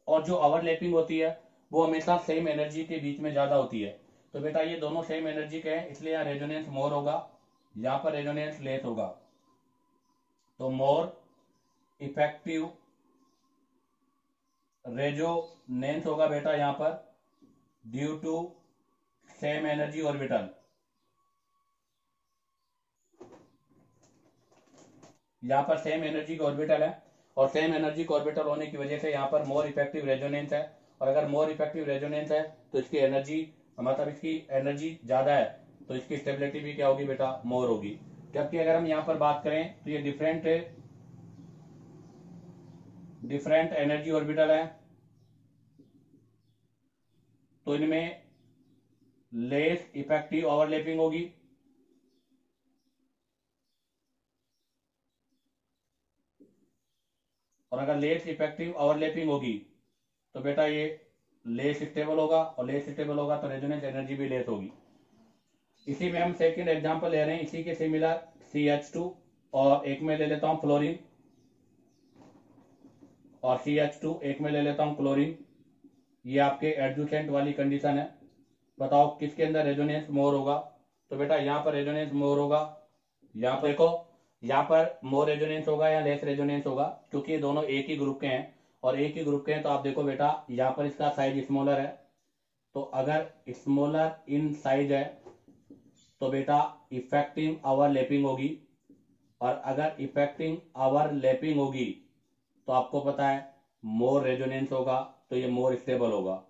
और जो ओवरलैपिंग होती है वो हमेशा सेम एनर्जी के बीच में ज्यादा होती है। तो बेटा ये दोनों सेम एनर्जी के हैं, इसलिए यहाँ रेजोनेंस मोर होगा, यहाँ पर रेजोनेंस लेस होगा। तो मोर इफेक्टिव रेजोनेंस होगा बेटा यहाँ पर due to same energy orbital. यहाँ पर सेम एनर्जी के ऑर्बिटल है, और सेम एनर्जी के ऑर्बिटल होने की वजह से यहाँ पर मोर इफेक्टिव रेजोनेंस है, और अगर मोर इफेक्टिव रेजोनेंस है तो इसकी एनर्जी मतलब इसकी एनर्जी ज्यादा है, तो इसकी स्टेबिलिटी भी क्या होगी बेटा, मोर होगी। जबकि अगर हम यहाँ पर बात करें तो ये डिफरेंट एनर्जी ऑर्बिटल है, तो इनमें लेस इफेक्टिव ओवरलैपिंग होगी, और अगर लेस इफेक्टिव ओवरलैपिंग होगी तो बेटा ये लेस स्टेबल होगा, और लेस स्टेबल होगा तो रेजोनेंस एनर्जी भी लेस होगी। इसी में हम सेकंड एग्जांपल ले रहे हैं इसी के सिमिलर CH2, और एक में ले लेता हूं फ्लोरीन, और CH2 एक में ले लेता हूं क्लोरीन। ये आपके एडजुसेंट वाली कंडीशन है। बताओ किसके अंदर रेजोनेंस मोर होगा? तो बेटा यहाँ पर रेजोनेंस मोर होगा, यहाँ पर देखो यहाँ पर मोर रेजोनेंस होगा या लेस रेजोनेंस होगा, क्योंकि ये दोनों एक ही ग्रुप के हैं, और एक ही ग्रुप के हैं तो आप देखो बेटा यहाँ पर इसका साइज स्मॉलर है, तो अगर स्मॉलर इन साइज है तो बेटा इफेक्टिव ओवरलैपिंग होगी, और अगर इफेक्टिव ओवरलैपिंग होगी तो आपको पता है मोर रेजोनेंस होगा, तो ये मोर स्टेबल होगा।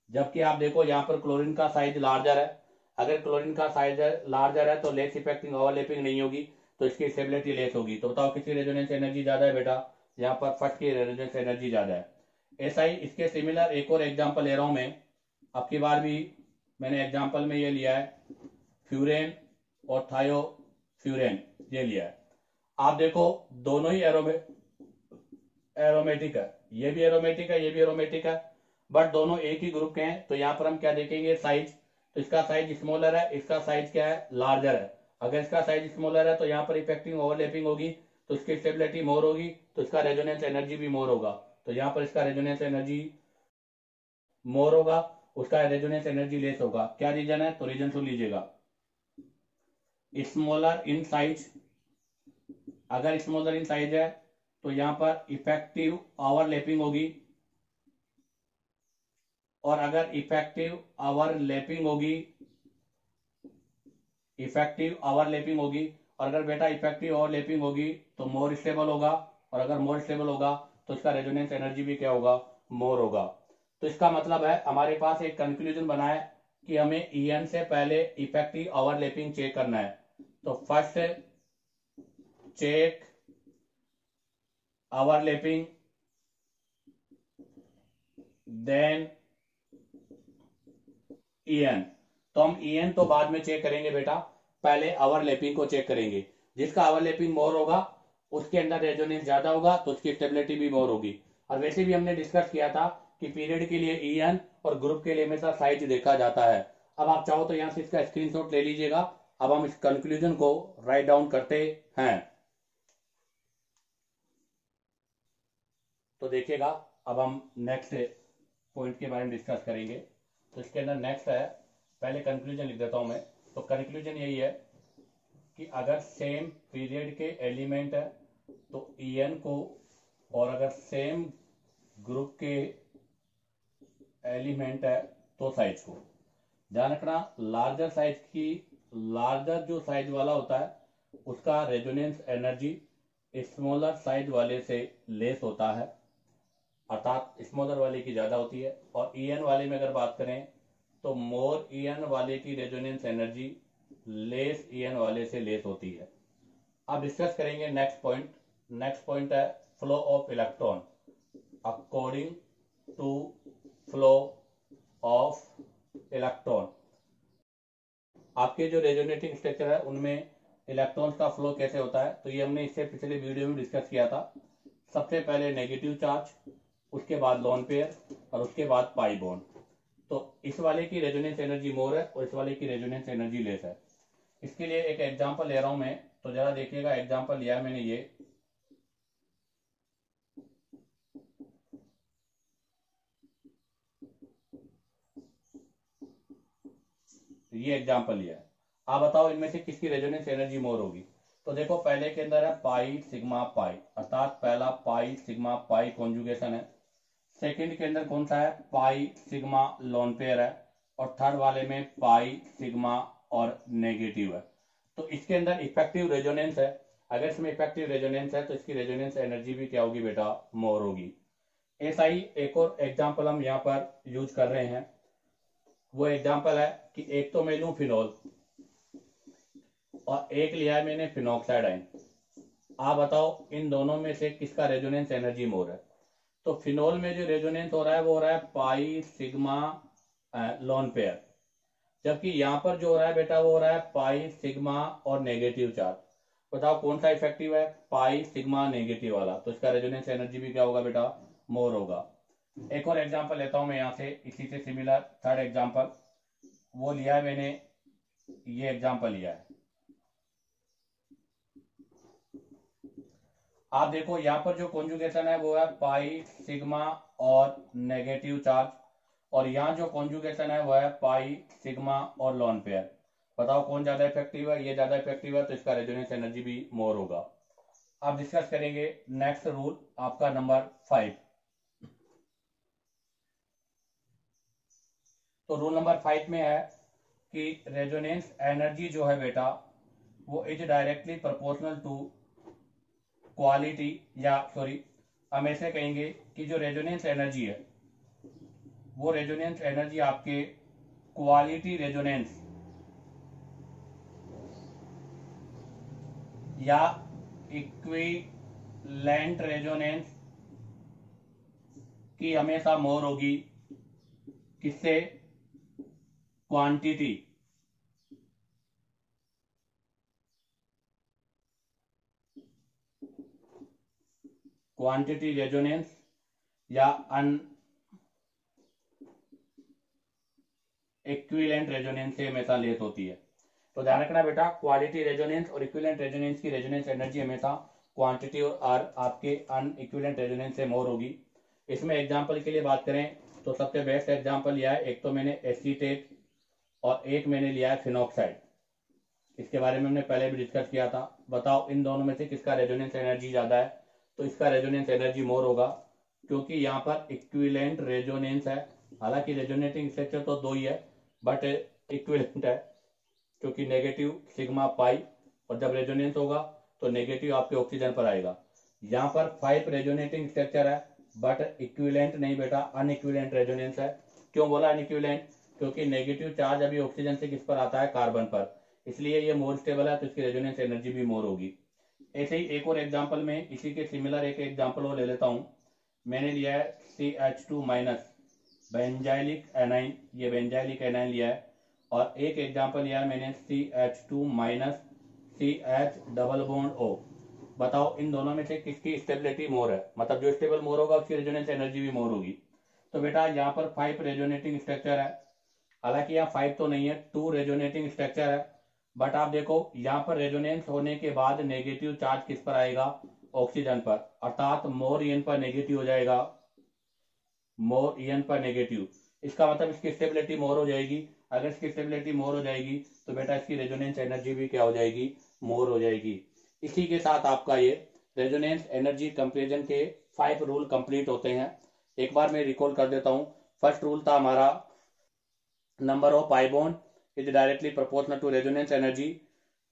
जबकि आप देखो यहाँ पर क्लोरीन का साइज लार्जर है, अगर क्लोरीन का साइज लार्जर है तो लेस इफेक्टिव ओवरलैपिंग नहीं होगी, तो इसकी स्टेबिलिटी लेस होगी। तो बताओ किसकी रेजोनेंस एनर्जी ज्यादा है बेटा, यहाँ पर फर्स्ट की रेजोनेंस एनर्जी ज्यादा है। ऐसा ही इसके सिमिलर एक और एग्जांपल ले रहा हूं मैं, अब की बार भी मैंने एग्जाम्पल में ये लिया है फ्यूरेन और थायोफ्यूरेन, ये लिया है। आप देखो दोनों ही एरोमेटिक है, ये भी एरोमेटिक है, ये भी एरोमेटिक है, बट दोनों एक ही ग्रुप के हैं। तो यहाँ पर हम क्या देखेंगे, साइज। तो इसका साइज स्मॉलर है, इसका साइज क्या है, लार्जर है। अगर इसका साइज स्मॉलर है तो यहाँ पर इफेक्टिव ओवरलैपिंग होगी, तो इसकी स्टेबिलिटी मोर होगी, तो इसका रेजोनेंस एनर्जी भी मोर होगा। तो यहाँ पर इसका रेजोनेंस एनर्जी मोर होगा, उसका रेजोनेंस एनर्जी लेस होगा। क्या रीजन है, तो रीजन सुन लीजिएगा। स्मॉलर इन साइज, अगर स्मॉलर इन साइज है तो यहां पर इफेक्टिव ओवरलैपिंग होगी, और अगर इफेक्टिव ओवरलैपिंग होगी, और अगर बेटा इफेक्टिव ओवरलैपिंग होगी तो मोर स्टेबल होगा, और अगर मोर स्टेबल होगा तो इसका रेजोनेंस एनर्जी भी क्या होगा, मोर होगा। तो इसका मतलब है हमारे पास एक कंक्लूजन बना है कि हमें ईएन से पहले इफेक्टिव ओवरलैपिंग चेक करना है। तो first check overlapping, then EN. तो हम ईएन तो बाद में चेक करेंगे बेटा, पहले ओवरलैपिंग को चेक करेंगे। जिसका ओवरलैपिंग मोर होगा उसके अंदर रेजोनेंस ज्यादा होगा, तो उसकी स्टेबिलिटी भी मोर होगी। और वैसे भी हमने डिस्कस किया था कि पीरियड के लिए ईएन और ग्रुप के लिए हमेशा साइज देखा जाता है। अब आप चाहो तो यहां से इसका स्क्रीनशॉट ले लीजिएगा। अब हम इस कंक्लूजन को राइट डाउन करते हैं। तो देखिएगा, अब हम नेक्स्ट पॉइंट के बारे में डिस्कस करेंगे। तो इसके अंदर नेक्स्ट है, पहले कंक्लूजन लिख देता हूं मैं। तो कंक्लूजन यही है कि अगर सेम पीरियड के एलिमेंट है तो ईएन को, और अगर सेम ग्रुप के एलिमेंट है तो साइज को। ध्यान रखना, लार्जर साइज की, लार्जर जो साइज वाला होता है उसका रेजोनेंस एनर्जी स्मॉलर साइज वाले से लेस होता है, अर्थात स्मॉलर वाले की ज्यादा होती है। और ईएन वाले में अगर बात करें तो मोर ईएन वाले की रेजोनेंस एनर्जी लेस ईएन वाले से लेस होती है। अब डिस्कस करेंगे नेक्स्ट पॉइंट। नेक्स्ट पॉइंट है flow of electron according to flow of electron. आपके जो रेजोनेटिंग स्ट्रक्चर है उनमें इलेक्ट्रॉन्स का फ्लो कैसे होता है, तो ये हमने इससे पिछले वीडियो में डिस्कस किया था। सबसे पहले नेगेटिव चार्ज, उसके बाद लोन पेयर, और उसके बाद पाई बॉन्ड। तो इस वाले की रेजोनेंस एनर्जी मोर है और इस वाले की रेजोनेंस एनर्जी लेस है। इसके लिए एक एग्जांपल ले रहा हूं मैं, तो जरा देखिएगा। एग्जांपल लिया मैंने ये एग्जांपल लिया है। आप बताओ इनमें से किसकी रेजोनेंस एनर्जी मोर होगी। तो देखो पहले के अंदर है पाई सिग्मा पाई, अर्थात पहला पाई सिग्मा पाई कॉन्जुगेशन है। सेकंड के अंदर कौन सा है, पाई सिग्मा लोन पेयर है। और थर्ड वाले में पाई सिग्मा और नेगेटिव है। तो इसके अंदर इफेक्टिव रेजोनेंस है। अगर इसमें इफेक्टिव रेजोनेंस है तो इसकी रेजोनेंस एनर्जी भी क्या होगी बेटा, मोर होगी। ऐसा ही एक और एग्जांपल हम यहाँ पर यूज कर रहे हैं। वो एग्जांपल है कि एक तो मैं लूं फिनॉल और एक लिया है मैंने फिनॉक्साइड आयन। आप बताओ इन दोनों में से किसका रेजोनेंस एनर्जी मोर है। तो फिनॉल में जो रेजोनेंस हो रहा है वो हो रहा है पाई सिग्मा लोन पेयर, जबकि यहां पर जो हो रहा है बेटा वो हो रहा है पाई सिग्मा और नेगेटिव चार्ज। बताओ कौन सा इफेक्टिव है, पाई सिग्मा नेगेटिव वाला, तो इसका रेजोनेंस एनर्जी भी क्या होगा बेटा, मोर होगा। एक और एग्जांपल लेता हूं मैं यहां से, इसी से सिमिलर थर्ड एग्जांपल वो लिया है मैंने, ये एग्जांपल लिया है। आप देखो यहाँ पर जो कॉन्जुगेशन है वो है पाई सिग्मा और नेगेटिव चार्ज, और यहाँ जो कॉन्जुगेशन है वो है पाई सिग्मा और लोन पेयर। बताओ कौन ज्यादा इफेक्टिव है, ये ज्यादा इफेक्टिव है, तो इसका रेजोनेंस एनर्जी भी मोर होगा। अब डिस्कस करेंगे नेक्स्ट रूल, आपका नंबर 5। तो रूल नंबर 5 में है कि रेजोनेंस एनर्जी जो है बेटा वो is directly proportional to quality, या सॉरी हम ऐसे कहेंगे कि जो रेजोनेंस एनर्जी है वो रेजोनेंस एनर्जी आपके क्वालिटी रेजोनेंस या इक्विवेलेंट रेजोनेंस की हमेशा मोर होगी। किससे, क्वांटिटी रेजोनेंस या अन इक्विवेलेंट रेजोनेंस से हमेशा लेस होती है। तो ध्यान रखना बेटा, क्वालिटी रेजोनेंस और इक्विवेलेंट रेजोनेंस की रेजोनेंस एनर्जी हमेशा क्वांटिटी और आपके अन इक्विवेलेंट रेजोनेंस से मोर होगी। इसमें एग्जांपल के लिए बात करें तो सबसे बेस्ट एग्जांपल यह है, एक तो मैंने एसीटेट और एक मैंने लिया है फिनॉक्साइड। इसके बारे में हमने पहले भी डिस्कस किया था। बताओ इन दोनों में से किसका रेजोनेंस एनर्जी ज्यादा है? तो इसका रेजोनेंस एनर्जी मोर होगा, क्योंकि यहाँ पर इक्विवेलेंट रेजोनेंस है। हालांकि रेजोनेटिंग स्ट्रक्चर तो दो ही है, बट इक्विवेलेंट है, क्योंकि नेगेटिव सिग्मा पाई, और जब रेजोनेंस होगा तो नेगेटिव आपके ऑक्सीजन पर आएगा। यहाँ पर 5 रेजोनेटिंग स्ट्रक्चर है, बट इक्विवेलेंट नहीं बेटा, अनइक्विवेलेंट रेजोनेंस है। क्यों बोला अनइक्विवेलेंट? क्योंकि नेगेटिव चार्ज अभी ऑक्सीजन से किस पर आता है? कार्बन पर, इसलिए ये मोर स्टेबल है, तो इसकी रेजोनेंस एनर्जी भी मोर होगी। ऐसे ही एक और एग्जांपल में इसी के सिमिलर एक एग्जांपल और ले लेता हूं। मैंने लिया है CH2 माइनस बेंजाइलिक एनाइन, ये बेंजाइलिक एनाइन लिया है, और एक एग्जांपल लिया है मैंने CH2 minus CH double bond O। बताओ इन दोनों में से किसकी स्टेबिलिटी मोर है? मतलब जो स्टेबल मोर होगा उसकी रेजोनेंस एनर्जी भी मोर होगी। तो बेटा यहाँ पर 5 रेजोनेटिंग स्ट्रक्चर है, हालांकि यहाँ 5 तो नहीं है, 2 रेजोनेटिंग स्ट्रक्चर है, बट आप देखो यहाँ पर रेजोनेंस होने के बाद नेगेटिव चार्ज किस पर आएगा? ऑक्सीजन पर, अर्थात मोर ईएन पर नेगेटिव हो जाएगा, मोर ईएन पर नेगेटिव। इसका मतलब इसकी स्टेबिलिटी मोर हो जाएगी। अगर इसकी स्टेबिलिटी मोर हो जाएगी तो बेटा इसकी रेजोनेंस एनर्जी भी क्या हो जाएगी? मोर हो जाएगी। इसी के साथ आपका ये रेजोनेंस एनर्जी कंपैरिजन के 5 रूल कंप्लीट होते हैं। एक बार मैं रिकॉल कर देता हूं। फर्स्ट रूल था हमारा, number of pi bond is directly proportional to resonance energy.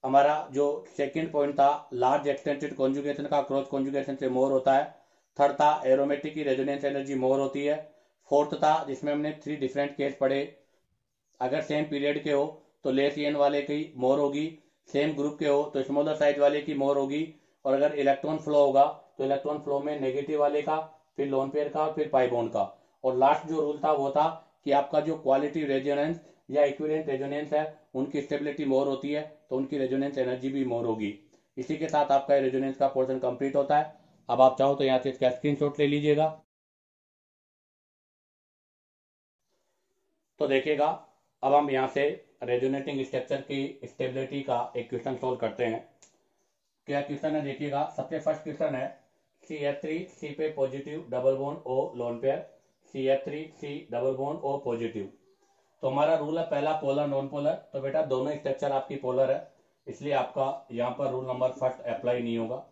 हमारा जो सेकंड पॉइंट था, लार्ज एक्सटेंडेड कॉन्जुगेशन का क्रॉस कॉन्जुगेशन से मोर होता है। थर्ड था, एरोमेटिक की रेजोनेंस एनर्जी मोर होती है। फोर्थ था, जिसमें हमने 3 डिफरेंट केस पढ़े, अगर सेम पीरियड के हो तो लेस ईएन वाले की मोर होगी, सेम ग्रुप के हो तो स्मॉलर साइज वाले की मोर होगी, और अगर इलेक्ट्रॉन फ्लो होगा तो इलेक्ट्रॉन फ्लो में नेगेटिव वाले का, फिर लोन पेयर का, फिर पाई बॉन्ड का। और लास्ट जो रूल था वो था कि आपका जो क्वालिटी रेजोनेंस या इक्विवेलेंट रेजोनेंस है उनकी स्टेबिलिटी मोर होती है, तो उनकी रेजोनेंस एनर्जी भी मोर होगी। इसी के साथ आपका रेजोनेंस का पोर्शन कंप्लीट होता है। अब आप चाहो तो यहाँ से इसका स्क्रीनशॉट ले लीजिएगा। तो देखिएगा, अब हम यहाँ से रेजोनेटिंग स्ट्रक्चर की स्टेबिलिटी का एक क्वेश्चन सोल्व करते हैं। क्या क्वेश्चन है देखिएगा। सबसे फर्स्ट क्वेश्चन है, CH3 C पे positive double bond O lone pair, CH3 C double bond O positive. तो हमारा रूल है पहला पोलर नॉन पोलर, तो बेटा दोनों स्ट्रक्चर आपकी पोलर है, इसलिए आपका यहाँ पर रूल नंबर फर्स्ट अप्लाई नहीं होगा।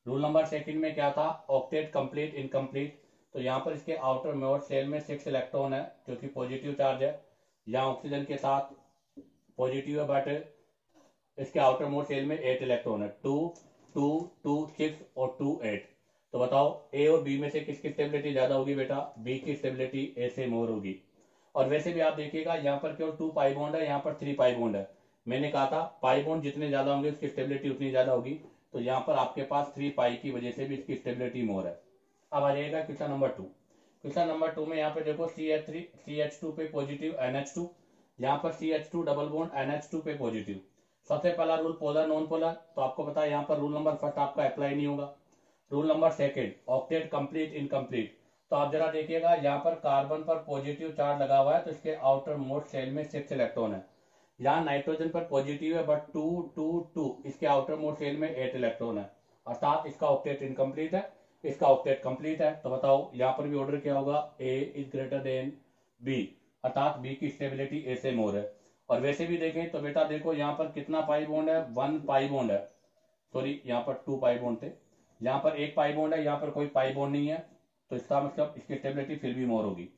रूल नंबर सेकंड में क्या था? Octet complete incomplete. तो यहाँ पर इसके आउटर मोर शेल में 6 इलेक्ट्रॉन है, जो कि पॉजिटिव चार्ज है। यहाँ ऑक्सीजन के साथ पॉजिटिव है, बट इसके आउटर मोर शेल में 8 इलेक्ट्रॉन है, 2 2 2 6 और 2 8। तो बताओ ए और बी में से किसकी स्टेबिलिटी ज्यादा होगी? बेटा बी की स्टेबिलिटी ए से मोर होगी। और वैसे भी आप देखिएगा, यहाँ पर केवल 2 पाई बॉन्ड है, यहाँ पर 3 पाई बॉन्ड है। मैंने कहा था पाई बॉन्ड जितने ज्यादा होंगे उसकी स्टेबिलिटी उतनी ज्यादा होगी, तो यहाँ पर आपके पास 3 पाई की वजह से भी इसकी स्टेबिलिटी मोर है। अब आ जाएगा क्वेश्चन नंबर 2। क्वेश्चन नंबर 2 में यहाँ पे देखो CH2 पे पॉजिटिव NH2, यहाँ पर CH2 डबल बॉन्ड NH2 पे पॉजिटिव। सबसे पहला रूल पोलर नॉन पोलर, तो आपको पता है यहाँ पर रूल नंबर फर्स्ट आपका अप्लाई नहीं होगा। Rule number second, octet complete incomplete. तो आप जरा देखिएगा, यहाँ पर कार्बन पर पॉजिटिव चार्ज लगा हुआ है, तो इसके आउटर मोस्ट शेल में 6 इलेक्ट्रॉन है। यहाँ नाइट्रोजन पर पॉजिटिव है, बट 2 2 2, इसके आउटर मोस्ट शेल में 8 इलेक्ट्रॉन है, अर्थात इसका ऑक्टेट इनकम्प्लीट है, इसका ऑक्टेट कंप्लीट है। तो बताओ यहाँ पर भी ऑर्डर क्या होगा? A is greater than B, अर्थात B की स्टेबिलिटी A से मोर है। और वैसे भी देखें तो बेटा देखो, यहाँ पर कितना पाई बॉन्ड है? 1 पाई बॉन्ड है, सॉरी यहाँ पर 2 पाई बॉन्ड थे, यहाँ पर 1 पाई बॉन्ड है, यहाँ पर कोई पाई बॉन्ड नहीं है, तो इसका मतलब इसकी स्टेबिलिटी फिर भी मोर होगी।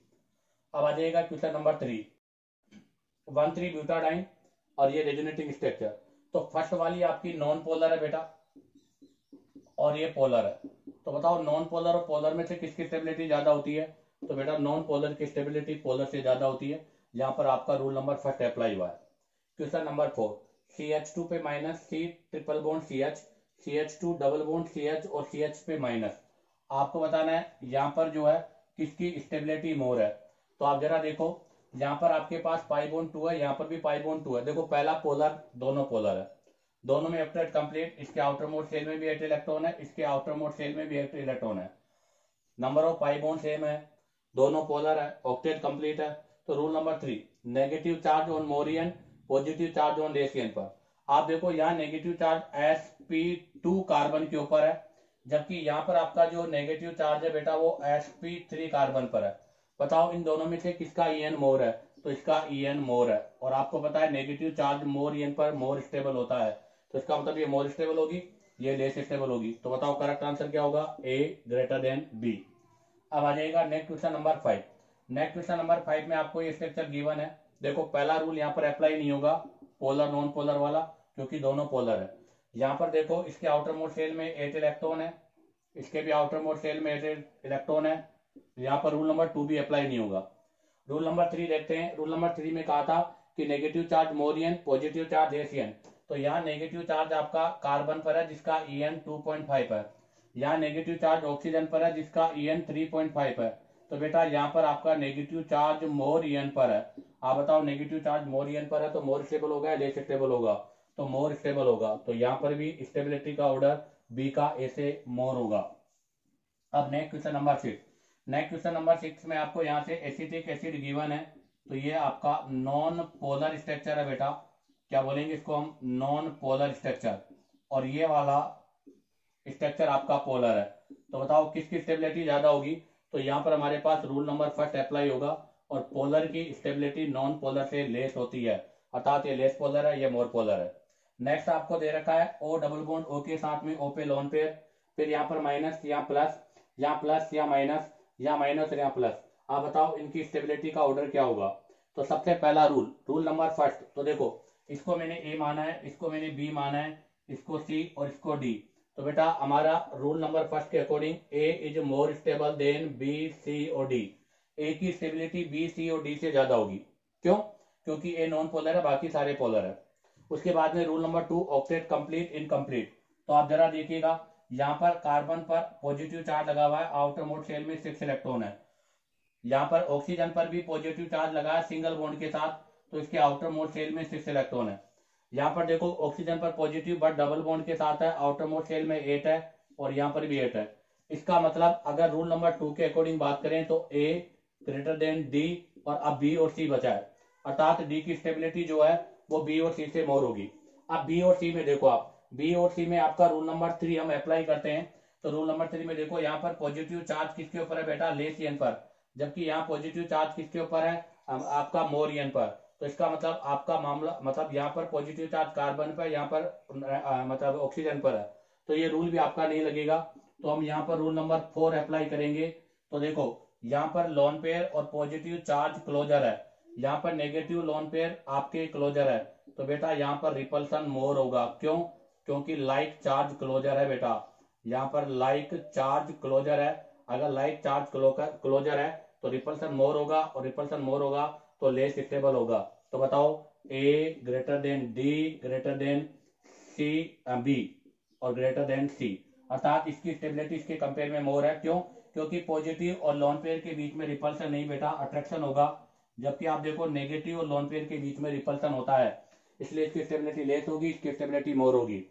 अब आ जाएगा क्वेश्चन नंबर 3, 1,3 ब्यूटाडाइन और ये रेजोनेटिंग स्ट्रक्चर। तो फर्स्ट वाली आपकी नॉन पोलर है बेटा, और ये पोलर है। तो बताओ नॉन पोलर और पोलर में से किसकी स्टेबिलिटी ज्यादा होती है? तो बेटा नॉन पोलर की स्टेबिलिटी पोलर से ज्यादा होती है। यहाँ पर आपका रूल नंबर फर्स्ट अप्लाई हुआ है। क्वेश्चन नंबर 4, CH2 पे minus C triple bond CH, CH2 double bond CH और CH पे माइनस। आपको बताना है यहाँ पर जो है किसकी स्टेबिलिटी मोर है। तो आप जरा देखो, यहाँ पर आपके पास पाई बॉन्ड 2 है, यहाँ पर भी पाई बॉन्ड 2 है। देखो पहला पोलर, दोनों पोलर है, दोनों में ऑक्टेट कंप्लीट। इसके आउटर मोड शेल में भी 8 इलेक्ट्रॉन है, इसके आउटर मोड शेल में भी 8 इलेक्ट्रॉन है। Number of pi bond same है, दोनों पोलर है, ऑक्टेट कंप्लीट है। तो rule number 3, negative charge on मोरियन, पॉजिटिव चार्ज ऑन लेसियन पर। आप देखो यहाँ नेगेटिव चार्ज sp2 कार्बन के ऊपर है, जबकि यहाँ पर आपका जो नेगेटिव चार्ज है बेटा वो sp3 कार्बन पर है। बताओ इन दोनों में से किसका En मोर है? तो इसका En मोर है। और आपको पता है नेगेटिव चार्ज मोर En पर मोर स्टेबल होता है, तो इसका मतलब ये मोर स्टेबल होगी, ये लेस स्टेबल होगी। तो बताओ करेक्ट आंसर क्या होगा? A greater than B। अब आ जाएगा next question number 5। Next question number 5 में आपको ये स्ट्रक्चर गिवन है। देखो पहला रूल यहाँ पर अप्लाई नहीं होगा, पोलर नॉन पोलर वाला, क्योंकि दोनों पोलर है। यहाँ पर देखो इसके आउटर मोड शेल में 8 इलेक्ट्रॉन है, इसके भी आउटर मोड शेल में 8 इलेक्ट्रॉन है। यहाँ पर रूल नंबर 2 भी अप्लाई नहीं होगा। रूल नंबर 3 देखते हैं। रूल नंबर 3 में कहा था कि negative charge Mauryan, positive charge Asian. तो यहाँ नेगेटिव चार्ज आपका कार्बन पर है जिसका En 2.5 है, यहाँ नेगेटिव चार्ज ऑक्सीजन पर है जिसका En 3.5 है। तो बेटा यहाँ पर आपका नेगेटिव चार्ज मोर En पर है। आप बताओ नेगेटिव चार्ज मोर En पर है तो मोर स्टेबल होगा या लेस स्टेबल होगा? तो मोर स्टेबल होगा। तो यहाँ पर भी स्टेबिलिटी का ऑर्डर बी का ए से मोर होगा। अब next question number 6। Next question number 6 में आपको यहाँ से एसिटिक एसिड गिवन है। तो ये आपका नॉन पोलर स्ट्रक्चर है बेटा, क्या बोलेंगे इसको हम? Non polar structure. और ये वाला स्ट्रक्चर आपका पोलर है। तो बताओ किसकी स्टेबिलिटी ज्यादा होगी? तो यहाँ पर हमारे पास रूल नंबर फर्स्ट अप्लाई होगा, और पोलर की स्टेबिलिटी नॉन पोलर से लेस होती है, अर्थात ये लेस पोलर है, ये मोर पोलर है। नेक्स्ट आपको दे रखा है ओ डबल बॉन्ड ओ के साथ में ओ पे लोन पेयर, फिर यहाँ पर माइनस, यहाँ प्लस, यहाँ प्लस, यहाँ माइनस, यहाँ माइनस और यहाँ प्लस। आप बताओ इनकी स्टेबिलिटी का ऑर्डर क्या होगा? तो सबसे पहला रूल, रूल नंबर फर्स्ट, तो देखो इसको मैंने ए माना है, इसको मैंने बी माना है, इसको सी और इसको डी। तो बेटा हमारा रूल नंबर फर्स्ट के according A is more stable than B, C और डी। ए की स्टेबिलिटी बी, सी और डी से ज्यादा होगी। क्यों? क्योंकि ए नॉन पोलर है, बाकी सारे पोलर है। उसके बाद में rule number 2, octet complete incomplete. तो आप जरा देखिएगा, यहाँ पर कार्बन पर पॉजिटिव चार्ज लगा हुआ है, आउटर मोड शेल में 6 इलेक्ट्रॉन है। यहाँ पर ऑक्सीजन पर भी पॉजिटिव चार्ज लगा है सिंगल बॉन्ड के साथ, तो इसके आउटर मोड शेल में 6 इलेक्ट्रॉन है। यहाँ पर देखो ऑक्सीजन पर पॉजिटिव बट डबल बॉन्ड के साथ है, आउटर मोड शेल में 8 है और यहाँ पर भी 8 है। इसका मतलब अगर रूल नंबर 2 के अकॉर्डिंग बात करें तो ए ग्रेटर देन डी, और अब बी और सी बचा है, अर्थात डी की स्टेबिलिटी जो है वो बी और सी से मोर होगी। अब बी और सी में देखो, आप बी और सी में आपका रूल नंबर 3 हम अप्लाई करते हैं। तो रूल नंबर 3 में देखो यहाँ पर पॉजिटिव चार्ज किसके ऊपर है बेटा? लेसियन पर, जबकि यहाँ पॉजिटिव चार्ज किसके ऊपर है? आपका मोरियन पर। तो इसका मतलब आपका मामला, मतलब यहाँ पर पॉजिटिव चार्ज कार्बन पर, यहाँ पर मतलब ऑक्सीजन पर है, तो ये रूल भी आपका नहीं लगेगा। तो हम यहाँ पर रूल नंबर 4 अप्लाई करेंगे। तो देखो यहाँ पर लोन पेयर और पॉजिटिव चार्ज क्लोजर है, यहाँ पर नेगेटिव लोन पेयर आपके क्लोजर है, तो बेटा यहाँ पर रिपल्सन मोर होगा। क्यों? क्योंकि लाइक चार्ज क्लोजर है बेटा, यहाँ पर लाइक चार्ज क्लोजर है। अगर लाइक चार्ज क्लोजर है तो रिपल्सन मोर होगा, और रिपल्सन मोर होगा तो लेस स्टेबल होगा। तो बताओ A greater than D, greater than C, B और ग्रेटर देन सी, अर्थात इसकी स्टेबिलिटी इसके कंपेयर में मोर है। क्यों? क्योंकि पॉजिटिव और लोन पेयर के बीच में रिपल्सन नहीं बेटा, अट्रैक्शन होगा। जबकि आप देखो नेगेटिव और लोन पेयर के बीच में रिपल्सन होता है, इसलिए इसकी स्टेबिलिटी लेस होगी, इसकी स्टेबिलिटी मोर होगी।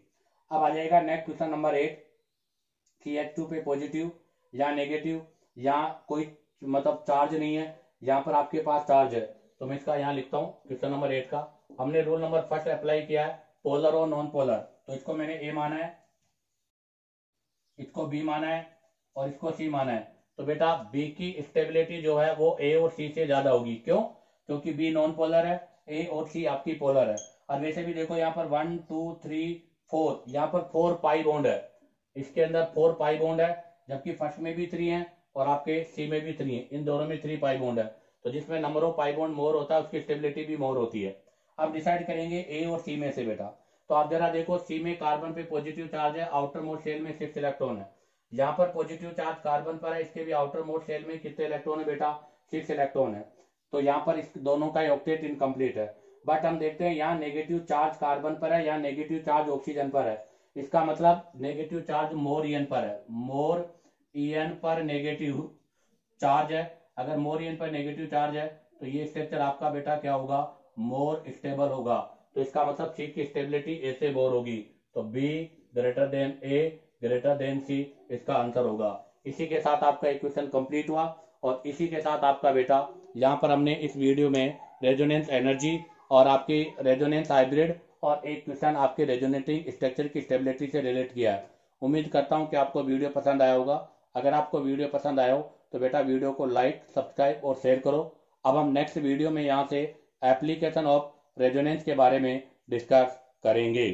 अब आ जाएगा नेक्स्ट क्वेश्चन नंबर 8। CH2 पे पॉजिटिव या नेगेटिव, यहाँ कोई मतलब चार्ज नहीं है, यहाँ पर आपके पास चार्ज है। तो मैं इसका यहाँ लिखता हूँ क्वेश्चन नंबर 8 का। हमने रूल नंबर फर्स्ट अप्लाई किया है, पोलर और नॉन पोलर। तो इसको मैंने ए माना है, इसको बी माना है और इसको सी माना है। तो बेटा बी की स्टेबिलिटी जो है वो ए और सी से ज्यादा होगी। क्यों? क्योंकि बी नॉन पोलर है, ए और सी आपकी पोलर है। और वैसे भी देखो यहाँ पर 1 2 3 4, यहाँ पर 4 पाई बॉन्ड है, इसके अंदर 4 पाई बॉन्ड है, जबकि फर्स्ट में भी 3 है और आपके सी में भी 3 है, इन दोनों में 3 पाई बॉन्ड है। तो जिसमें नंबर ऑफ पाई बॉन्ड मोर होता है उसकी स्टेबिलिटी भी मोर होती है। अब डिसाइड करेंगे ए और सी में से बेटा। तो आप जरा देखो, सी में कार्बन पे पॉजिटिव चार्ज है, आउटर मोड शेल में 6 इलेक्ट्रॉन है। यहाँ पर पॉजिटिव चार्ज कार्बन पर है, इसके भी आउटर मोड शेल में कितने इलेक्ट्रॉन है बेटा? 6 इलेक्ट्रॉन है। तो यहाँ पर इस दोनों का ऑक्टेट इनकम्प्लीट है। बट हम देखते हैं यहाँ नेगेटिव चार्ज कार्बन पर है, यहाँ नेगेटिव चार्ज ऑक्सीजन पर है। इसका मतलब नेगेटिव चार्ज मोर En पर है, मोर En पर नेगेटिव चार्ज है। अगर मोर En पर नेगेटिव चार्ज है तो ये स्ट्रक्चर आपका बेटा क्या होगा, मोर स्टेबल होगा। तो इसका मतलब सी की स्टेबिलिटी ए से मोर होगी, तो B greater than A greater than C इसका आंसर होगा। इसी के साथ आपका इक्वेशन कंप्लीट हुआ, और इसी के साथ आपका बेटा यहाँ पर हमने इस वीडियो में रेजोनेंस एनर्जी और आपकी रेजोनेंस हाइब्रिड और एक क्वेश्चन आपके रेजोनेटिंग स्ट्रक्चर की स्टेबिलिटी से रिलेट किया है। उम्मीद करता हूँ कि आपको वीडियो पसंद आया होगा। अगर आपको वीडियो पसंद आया हो तो बेटा वीडियो को लाइक, सब्सक्राइब और शेयर करो। अब हम नेक्स्ट वीडियो में यहाँ से एप्लीकेशन ऑफ रेजोनेंस के बारे में डिस्कस करेंगे।